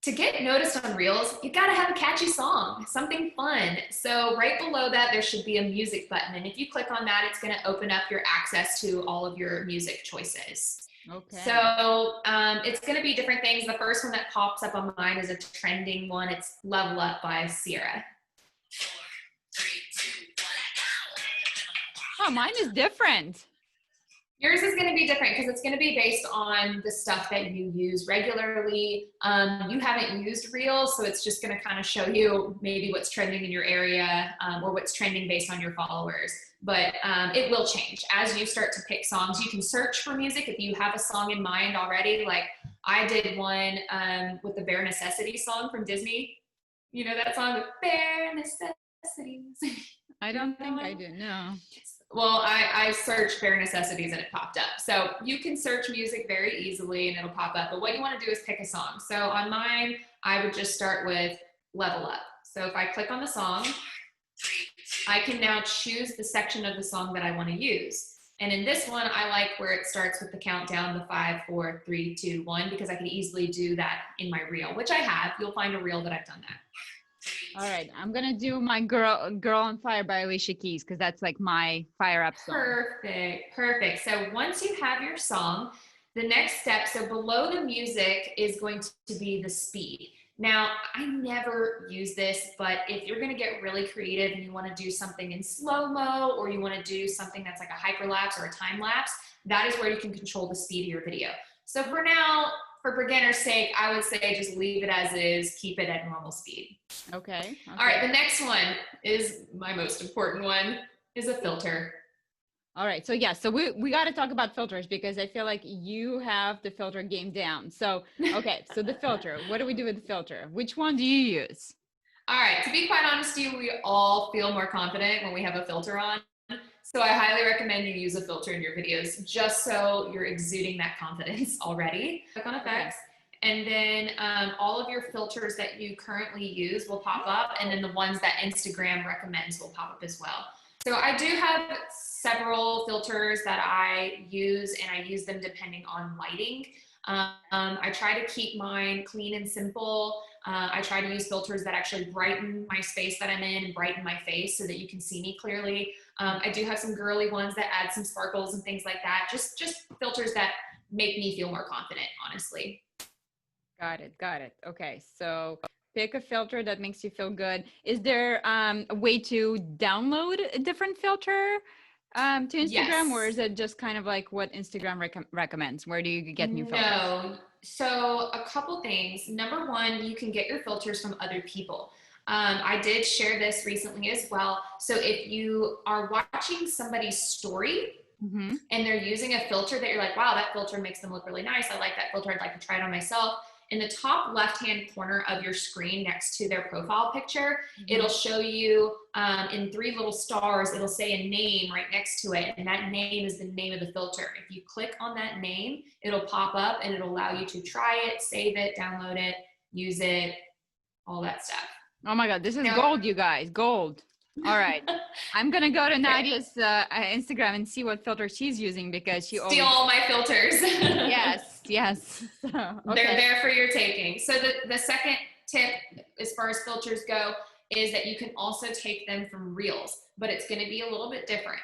To get noticed on Reels, you got to have a catchy song, something fun. So right below that, there should be a music button. And if you click on that, it's going to open up your access to all of your music choices. Okay. So it's going to be different things. The first one that pops up on mine is a trending one. It's Level Up by Sierra. Oh, mine is different. Yours is going to be different because it's going to be based on the stuff that you use regularly. You haven't used Reels, so it's just going to kind of show you maybe what's trending in your area or what's trending based on your followers. But it will change. As you start to pick songs, you can search for music if you have a song in mind already. Like I did one with the Bare Necessities song from Disney. You know that song, Bare Necessities? I don't think I do, no. Well, I searched Bare Necessities and it popped up. So you can search music very easily and it'll pop up. But what you want to do is pick a song. So on mine, I would just start with Level Up. So if I click on the song, I can now choose the section of the song that I want to use. And in this one, I like where it starts with the countdown, the 5, 4, 3, 2, 1, because I can easily do that in my reel, which I have. You'll find a reel that I've done that. All right, I'm gonna do my Girl on Fire by Alicia Keys because that's like my fire up song. Perfect. So once you have your song, the next step, so below the music is going to be the speed. Now, I never use this, but if you're gonna get really creative and you wanna do something in slow-mo, or you wanna do something that's like a hyperlapse or a time lapse, that is where you can control the speed of your video. So for now, for beginner's sake, I would say just leave it as is, keep it at normal speed. Okay. All right, the next one is my most important one, is a filter. All right, so yeah, so we got to talk about filters because I feel like you have the filter game down. So, okay, so the filter, what do we do with the filter? Which one do you use? All right, to be quite honest with you, we all feel more confident when we have a filter on. So I highly recommend you use a filter in your videos just so you're exuding that confidence already. Click on effects. Okay. And then all of your filters that you currently use will pop up, and then the ones that Instagram recommends will pop up as well. So I do have several filters that I use, and I use them depending on lighting. I try to keep mine clean and simple. I try to use filters that actually brighten my space that I'm in and brighten my face so that you can see me clearly. I do have some girly ones that add some sparkles and things like that. Just filters that make me feel more confident, honestly. Got it. Okay, so pick a filter that makes you feel good. Is there a way to download a different filter to Instagram, yes, or is it just kind of like what Instagram recommends? Where do you get new filters? No. So a couple things. Number one, you can get your filters from other people. I did share this recently as well. So if you are watching somebody's story, mm-hmm, and they're using a filter that you're like, wow, that filter makes them look really nice. I like that filter. I'd like to try it on myself. In the top left-hand corner of your screen next to their profile picture, mm-hmm, it'll show you in 3 little stars, it'll say a name right next to it. And that name is the name of the filter. If you click on that name, it'll pop up and it'll allow you to try it, save it, download it, use it, all that stuff. Oh my God, this is gold, you guys, gold. All right. I'm going to go to Nadia's Instagram and see what filter she's using because she steal all my filters. Yes. So, okay. They're there for your taking. So the second tip as far as filters go is that you can also take them from reels, but it's going to be a little bit different.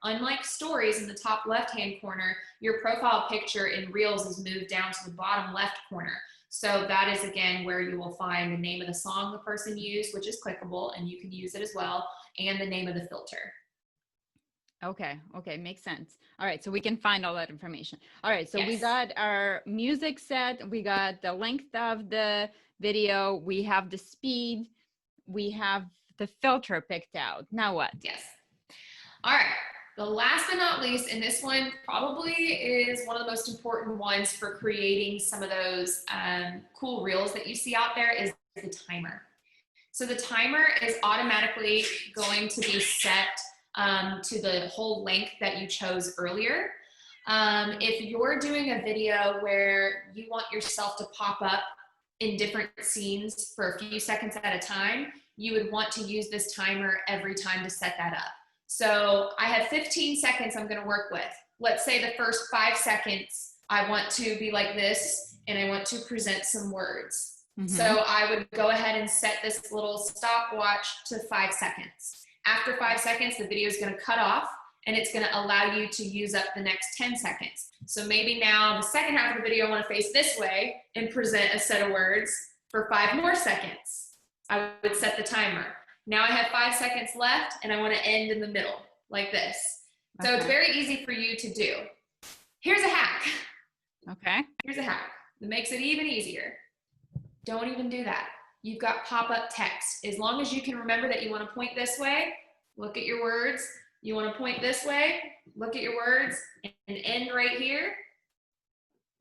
Unlike stories in the top left-hand corner, your profile picture in reels is moved down to the bottom left corner. So that is, again, where you will find the name of the song the person used, which is clickable, and you can use it as well, and the name of the filter. Okay, makes sense. All right, so we can find all that information. All right, so yes, we got our music set, we got the length of the video, we have the speed, we have the filter picked out. Now what? Yes. All right. The last but not least, and this one probably is one of the most important ones for creating some of those cool reels that you see out there, is the timer. So the timer is automatically going to be set to the whole length that you chose earlier. If you're doing a video where you want yourself to pop up in different scenes for a few seconds at a time, you would want to use this timer every time to set that up. So I have 15 seconds I'm going to work with. Let's say the first 5 seconds, I want to be like this, and I want to present some words. Mm-hmm. So I would go ahead and set this little stopwatch to 5 seconds. After 5 seconds, the video is going to cut off, and it's going to allow you to use up the next 10 seconds. So maybe now the second half of the video, I want to face this way and present a set of words for 5 more seconds. I would set the timer. Now I have 5 seconds left, and I want to end in the middle, like this. Okay. So it's very easy for you to do. Here's a hack. Okay. Here's a hack that makes it even easier. Don't even do that. You've got pop-up text. As long as you can remember that you want to point this way, look at your words. You want to point this way, look at your words, and end right here.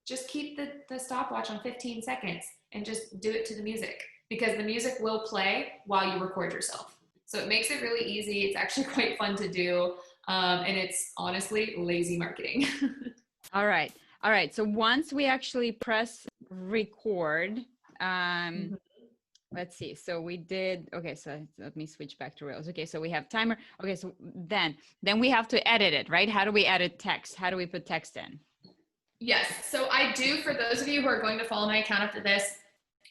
Just keep the stopwatch on 15 seconds and just do it to the music, because the music will play while you record yourself. So it makes it really easy. It's actually quite fun to do. And it's honestly lazy marketing. All right. So once we actually press record, let's see. So we did, okay, so let me switch back to Reels. Okay, so we have timer. Okay, so then we have to edit it, right? How do we edit text? How do we put text in? Yes. So I do, for those of you who are going to follow my account after this,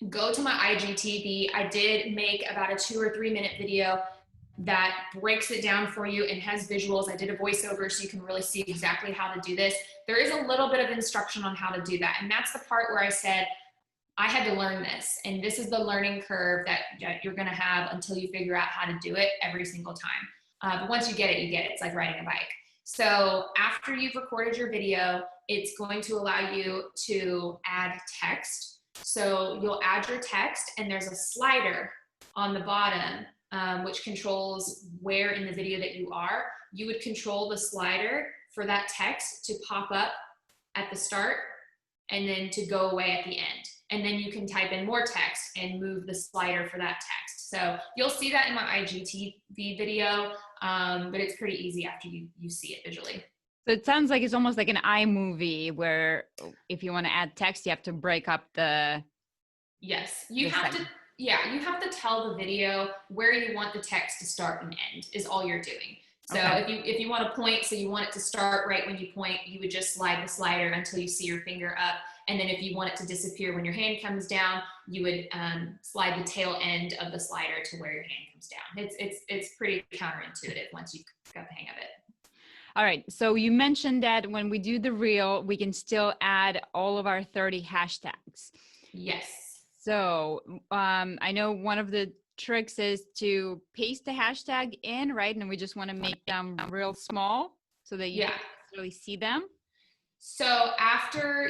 go to my IGTV. I did make about a 2 or 3 minute video that breaks it down for you and has visuals. I did a voiceover so you can really see exactly how to do this. There is a little bit of instruction on how to do that. And that's the part where I said, I had to learn this. And this is the learning curve that you're going to have until you figure out how to do it every single time. But once you get it, you get it. It's like riding a bike. So after you've recorded your video, it's going to allow you to add text. So you'll add your text, and there's a slider on the bottom, which controls where in the video that you are. You would control the slider for that text to pop up at the start and then to go away at the end. And then you can type in more text and move the slider for that text. So you'll see that in my IGTV video, but it's pretty easy after you see it visually. So it sounds like it's almost like an iMovie where if you want to add text, you have to break up the... Yes, you have to. Yeah, you have to tell the video where you want the text to start and end is all you're doing. So if you want to point, so you want it to start right when you point, you would just slide the slider until you see your finger up. And then if you want it to disappear when your hand comes down, you would slide the tail end of the slider to where your hand comes down. It's pretty counterintuitive once you've got the hang of it. All right. So you mentioned that when we do the reel, we can still add all of our 30 hashtags. Yes. So I know one of the tricks is to paste the hashtag in, right? And we just want to make them real small so that you can really see them. So after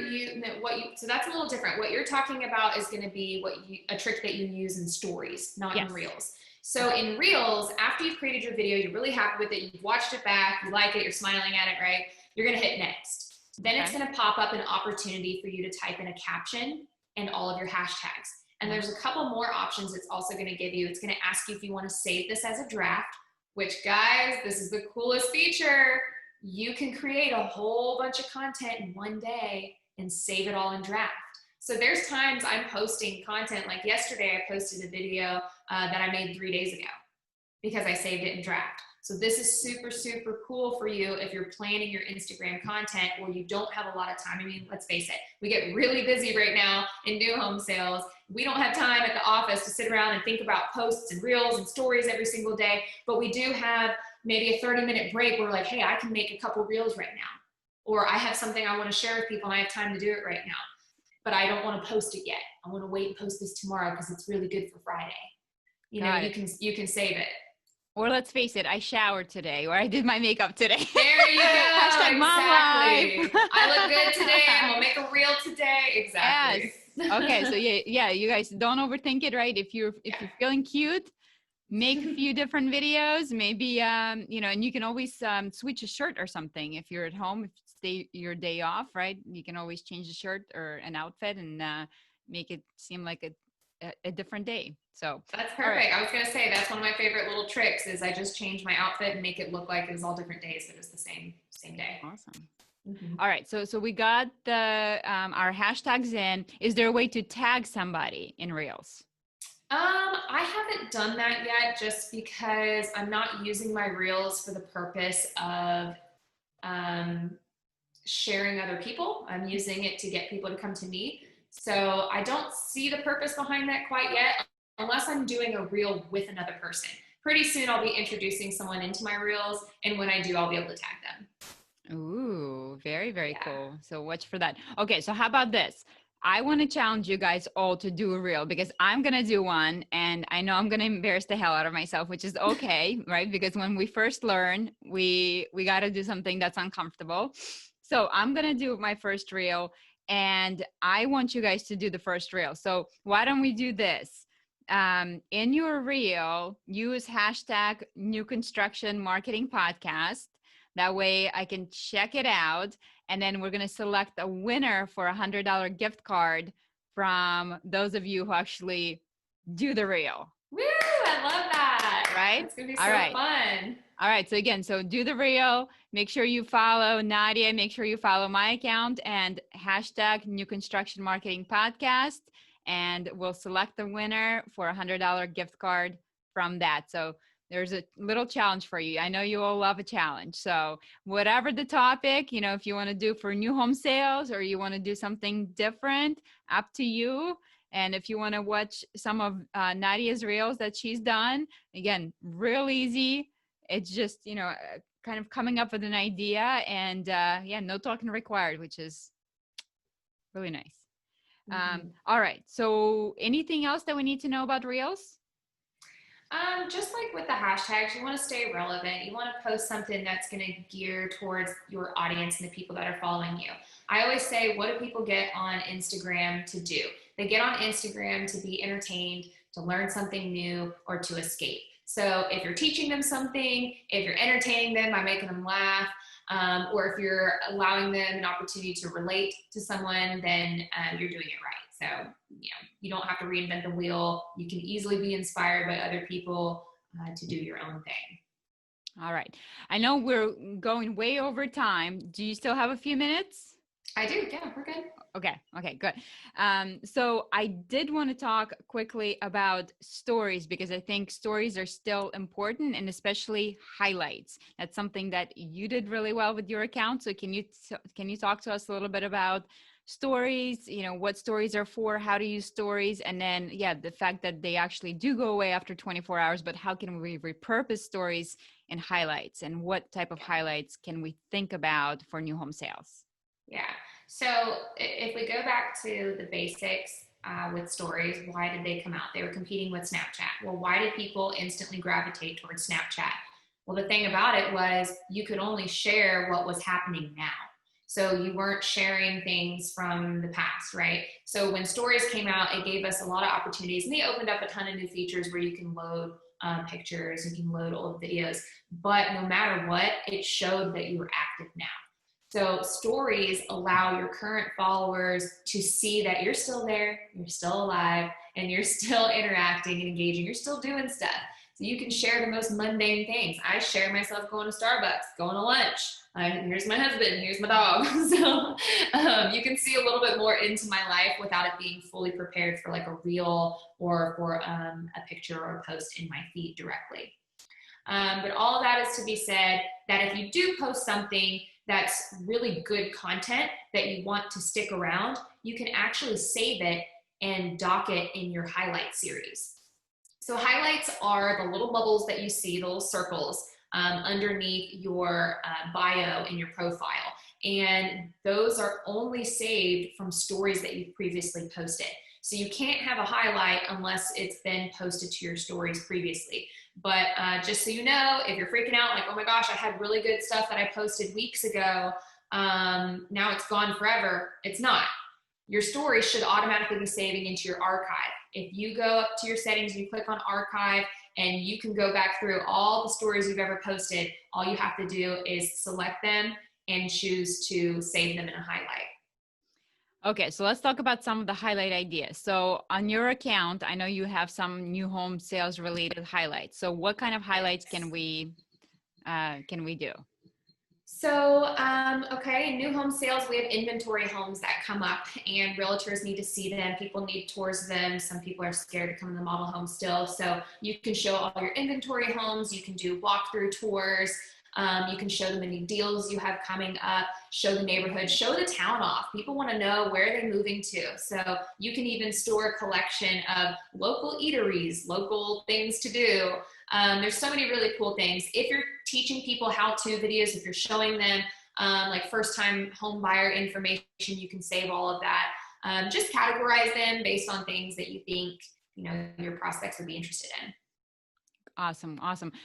so that's a little different. What you're talking about is going to be a trick that you use in stories, not in Reels. So in Reels, after you've created your video, you're really happy with it, you've watched it back, you like it, you're smiling at it, right? You're going to hit next. Then it's going to pop up an opportunity for you to type in a caption and all of your hashtags. And there's a couple more options it's also going to give you. It's going to ask you if you want to save this as a draft, which, guys, this is the coolest feature. You can create a whole bunch of content in one day and save it all in draft. So there's times I'm posting content, like yesterday I posted a video that I made 3 days ago because I saved it in draft. So this is super, super cool for you if you're planning your Instagram content or you don't have a lot of time. I mean, let's face it, we get really busy right now in new home sales. We don't have time at the office to sit around and think about posts and reels and stories every single day, but we do have maybe a 30-minute break where we're like, hey, I can make a couple reels right now. Or I have something I want to share with people and I have time to do it right now, but I don't want to post it yet. I want to wait and post this tomorrow because it's really good for Friday. You know, you can save it. Or let's face it, I showered today, or I did my makeup today. There you go. Hashtag exactly. mom life. I look good today. I'm gonna make a reel today. Exactly. Yes. Okay. So yeah, you guys don't overthink it, right? If you're feeling cute, make a few different videos. Maybe and you can always switch a shirt or something if you're at home. If it's your day off, right? You can always change a shirt or an outfit and make it seem like a different day. So that's perfect. Right. I was going to say, that's one of my favorite little tricks is I just change my outfit and make it look like it was all different days, but it was the same day. Awesome. Mm-hmm. All right. So we got the, our hashtags in. Is there a way to tag somebody in Reels? I haven't done that yet just because I'm not using my Reels for the purpose of, sharing other people. I'm using it to get people to come to me. So I don't see the purpose behind that quite yet, unless I'm doing a reel with another person. Pretty soon I'll be introducing someone into my reels, and when I do, I'll be able to tag them. Ooh, very, very cool. So watch for that. Okay, so how about this? I want to challenge you guys all to do a reel because I'm going to do one, and I know I'm going to embarrass the hell out of myself, which is okay, right? Because when we first learn, we got to do something that's uncomfortable. So I'm going to do my first reel, and I want you guys to do the first reel. So why don't we do this? In your reel, use hashtag new construction marketing podcast. That way I can check it out. And then we're going to select a winner for $100 gift card from those of you who actually do the reel. Woo! I love that. Right? It's going to be so fun. All right. So again, do the reel. Make sure you follow Nadia. Make sure you follow my account and hashtag new construction marketing podcast. and we'll select the winner for a $100 gift card from that. So there's a little challenge for you. I know you all love a challenge. So whatever the topic, if you want to do for new home sales or you want to do something different, up to you. And if you want to watch some of Nadia's reels that she's done, again, real easy. It's just, kind of coming up with an idea and no talking required, which is really nice. All right. So anything else that we need to know about reels? Just like with the hashtags, you want to stay relevant. You want to post something that's going to gear towards your audience and the people that are following you. I always say, what do people get on Instagram to do? They get on Instagram to be entertained, to learn something new, or to escape. So if you're teaching them something, if you're entertaining them by making them laugh, or if you're allowing them an opportunity to relate to someone, then you're doing it right. So, you don't have to reinvent the wheel. You can easily be inspired by other people to do your own thing. All right. I know we're going way over time. Do you still have a few minutes? I do. Yeah, we're good. Okay, good. So I did want to talk quickly about stories because I think stories are still important, and especially highlights. That's something that you did really well with your account. So can you talk to us a little bit about stories, what stories are for, how to use stories, and then the fact that they actually do go away after 24 hours, but how can we repurpose stories and highlights, and what type of highlights can we think about for new home sales? Yeah. So if we go back to the basics with stories, why did they come out? They were competing with Snapchat. Well, why did people instantly gravitate towards Snapchat? Well, the thing about it was you could only share what was happening now. So you weren't sharing things from the past, right? So when stories came out, it gave us a lot of opportunities, and they opened up a ton of new features where you can load pictures, you can load old videos, but no matter what, it showed that you were active now. So stories allow your current followers to see that you're still there, you're still alive, and you're still interacting and engaging, you're still doing stuff. So you can share the most mundane things. I share myself going to Starbucks, going to lunch. Here's my husband, here's my dog. So you can see a little bit more into my life without it being fully prepared for like a reel or for a picture or a post in my feed directly. But all of that is to be said that if you do post something that's really good content that you want to stick around, you can actually save it and dock it in your highlight series. So highlights are the little bubbles that you see, the little circles underneath your bio in your profile. And those are only saved from stories that you've previously posted. So you can't have a highlight unless it's been posted to your stories previously. But just so you know, if you're freaking out, like, oh my gosh, I had really good stuff that I posted weeks ago, now it's gone forever. It's not. Your story should automatically be saving into your archive. If you go up to your settings, you click on archive, and you can go back through all the stories you've ever posted. All you have to do is select them and choose to save them in a highlight. Okay, so let's talk about some of the highlight ideas. So on your account, I know you have some new home sales related highlights. So what kind of highlights can we do? So, okay, new home sales, we have inventory homes that come up and realtors need to see them. People need tours of them. Some people are scared to come to the model home still. So you can show all your inventory homes. You can do walkthrough tours. You can show them any deals you have coming up, show the neighborhood, show the town off. People want to know where they're moving to. So you can even store a collection of local eateries, local things to do. There's so many really cool things. If you're teaching people how-to videos, if you're showing them like first-time home buyer information, you can save all of that. Just categorize them based on things that you think your prospects would be interested in. Awesome.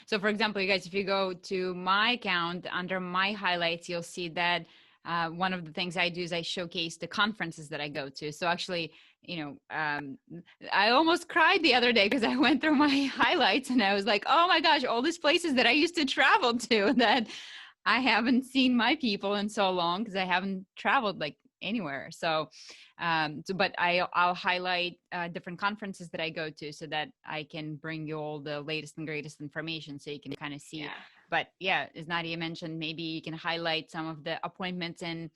So for example, you guys, if you go to my account under my highlights, you'll see that one of the things I do is I showcase the conferences that I go to. So actually, I almost cried the other day because I went through my highlights and I was like, oh my gosh, all these places that I used to travel to that I haven't seen my people in so long because I haven't traveled like anywhere. But I'll highlight different conferences that I go to so that I can bring you all the latest and greatest information so you can kind of see. Yeah. But yeah, as Nadia mentioned, maybe you can highlight some of the appointments in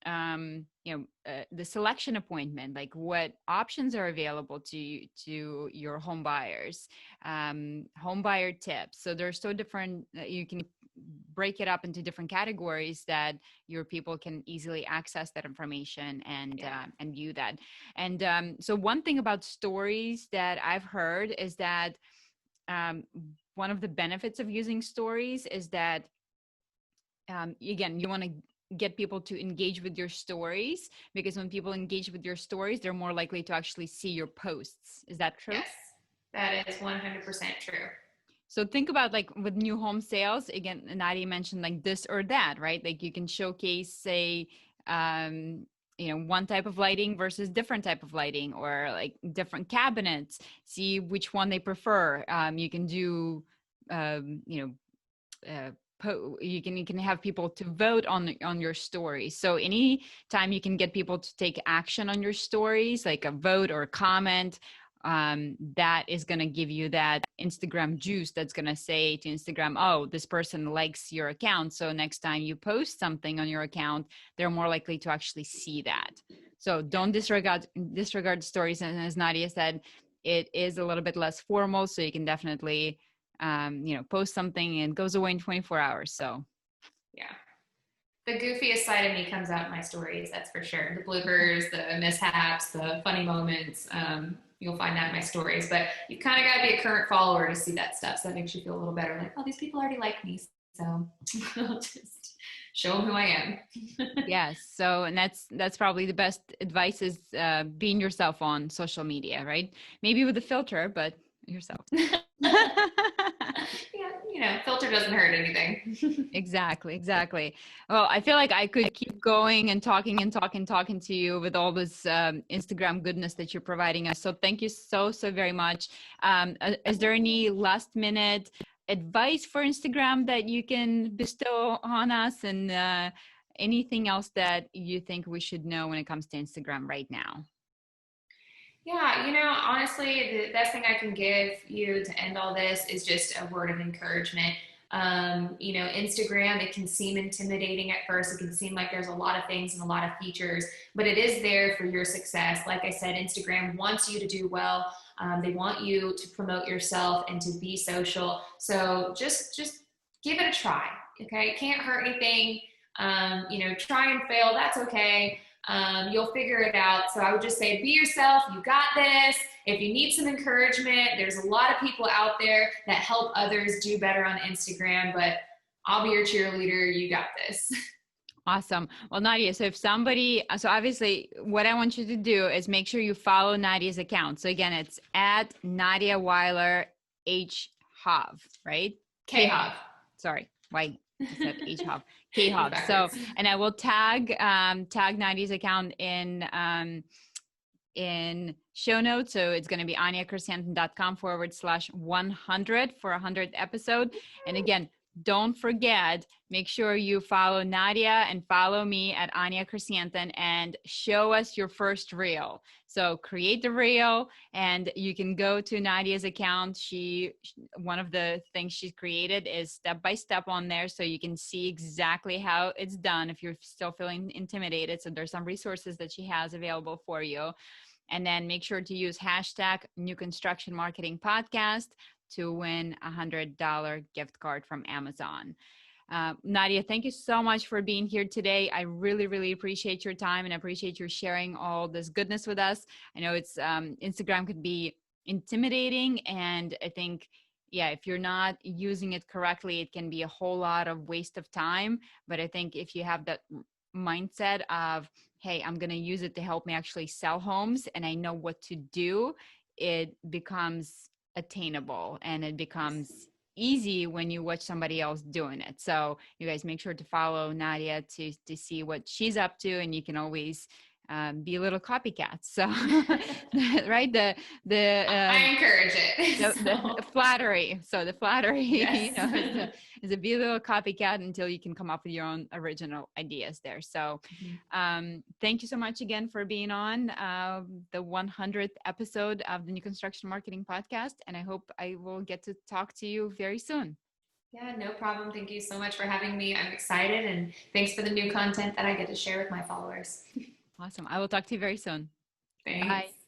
the selection appointment, like what options are available to your home buyers, home buyer tips. So they're so different. You can break it up into different categories that your people can easily access that information and view that. And so one thing about stories that I've heard is that one of the benefits of using stories is that again, you want to get people to engage with your stories, because when people engage with your stories, they're more likely to actually see your posts. Is that true? Yes, that is 100% true. So think about, like, with new home sales, again, Nadia mentioned like this or that, right? Like you can showcase, say, one type of lighting versus different type of lighting, or like different cabinets, see which one they prefer. You can do, you can have people to vote on your stories. So any time you can get people to take action on your stories, like a vote or a comment, that is going to give you that Instagram juice that's going to say to Instagram, oh, this person likes your account, so next time you post something on your account, they're more likely to actually see that. So don't disregard stories. And as Nadia said, it is a little bit less formal, so you can definitely post something and it goes away in 24 hours. So yeah, the goofiest side of me comes out in my stories, that's for sure. The bloopers, the mishaps, the funny moments, you'll find that in my stories. But you kind of got to be a current follower to see that stuff, so that makes you feel a little better, like, oh, these people already like me, so I'll just show them who I am. yes, so, and that's probably the best advice is being yourself on social media, right? Maybe with a filter, but yourself. Yeah, filter doesn't hurt anything. Exactly. Well, I feel like I could keep going and talking to you with all this Instagram goodness that you're providing us. So thank you so very much. Is there any last minute advice for Instagram that you can bestow on us, and anything else that you think we should know when it comes to Instagram right now? Yeah, honestly, the best thing I can give you to end all this is just a word of encouragement. Instagram, it can seem intimidating at first. It can seem like there's a lot of things and a lot of features, but it is there for your success. Like I said, Instagram wants you to do well. They want you to promote yourself and to be social. So just give it a try. Okay, it can't hurt anything. Try and fail. That's okay. You'll figure it out. So I would just say, be yourself. You got this. If you need some encouragement, there's a lot of people out there that help others do better on Instagram, but I'll be your cheerleader. You got this. Awesome. Well, Nadia, so obviously what I want you to do is make sure you follow Nadia's account. So again, it's at Nadia Wiler HHOV, right? KHOV. Sorry. Why? I said HHOV. KHOV. So, and I will tag Nadia's account in show notes. So it's going to be AniaChrysanthemum.com/100 for 100th episode. And again, don't forget, make sure you follow Nadia and follow me at Ania Chrysanthemum and show us your first reel. So create the reel and you can go to Nadia's account. One of the things she's created is step-by-step on there, so you can see exactly how it's done if you're still feeling intimidated. So there's some resources that she has available for you. And then make sure to use hashtag New Construction Marketing Podcast to win a $100 gift card from Amazon. Nadia, thank you so much for being here today. I really, really appreciate your time and appreciate your sharing all this goodness with us. I know it's Instagram could be intimidating, and I think, if you're not using it correctly, it can be a whole lot of waste of time. But I think if you have that mindset of, hey, I'm going to use it to help me actually sell homes, and I know what to do, it becomes attainable and it becomes easy when you watch somebody else doing it. So you guys make sure to follow Nadia to see what she's up to, and you can always be little copycats. So right, I encourage it. The flattery. So the flattery, yes. is a be a little copycat until you can come up with your own original ideas there. So thank you so much again for being on the 100th episode of the New Construction Marketing Podcast. And I hope I will get to talk to you very soon. Yeah, no problem. Thank you so much for having me. I'm excited, and thanks for the new content that I get to share with my followers. Awesome. I will talk to you very soon. Bye. Thanks.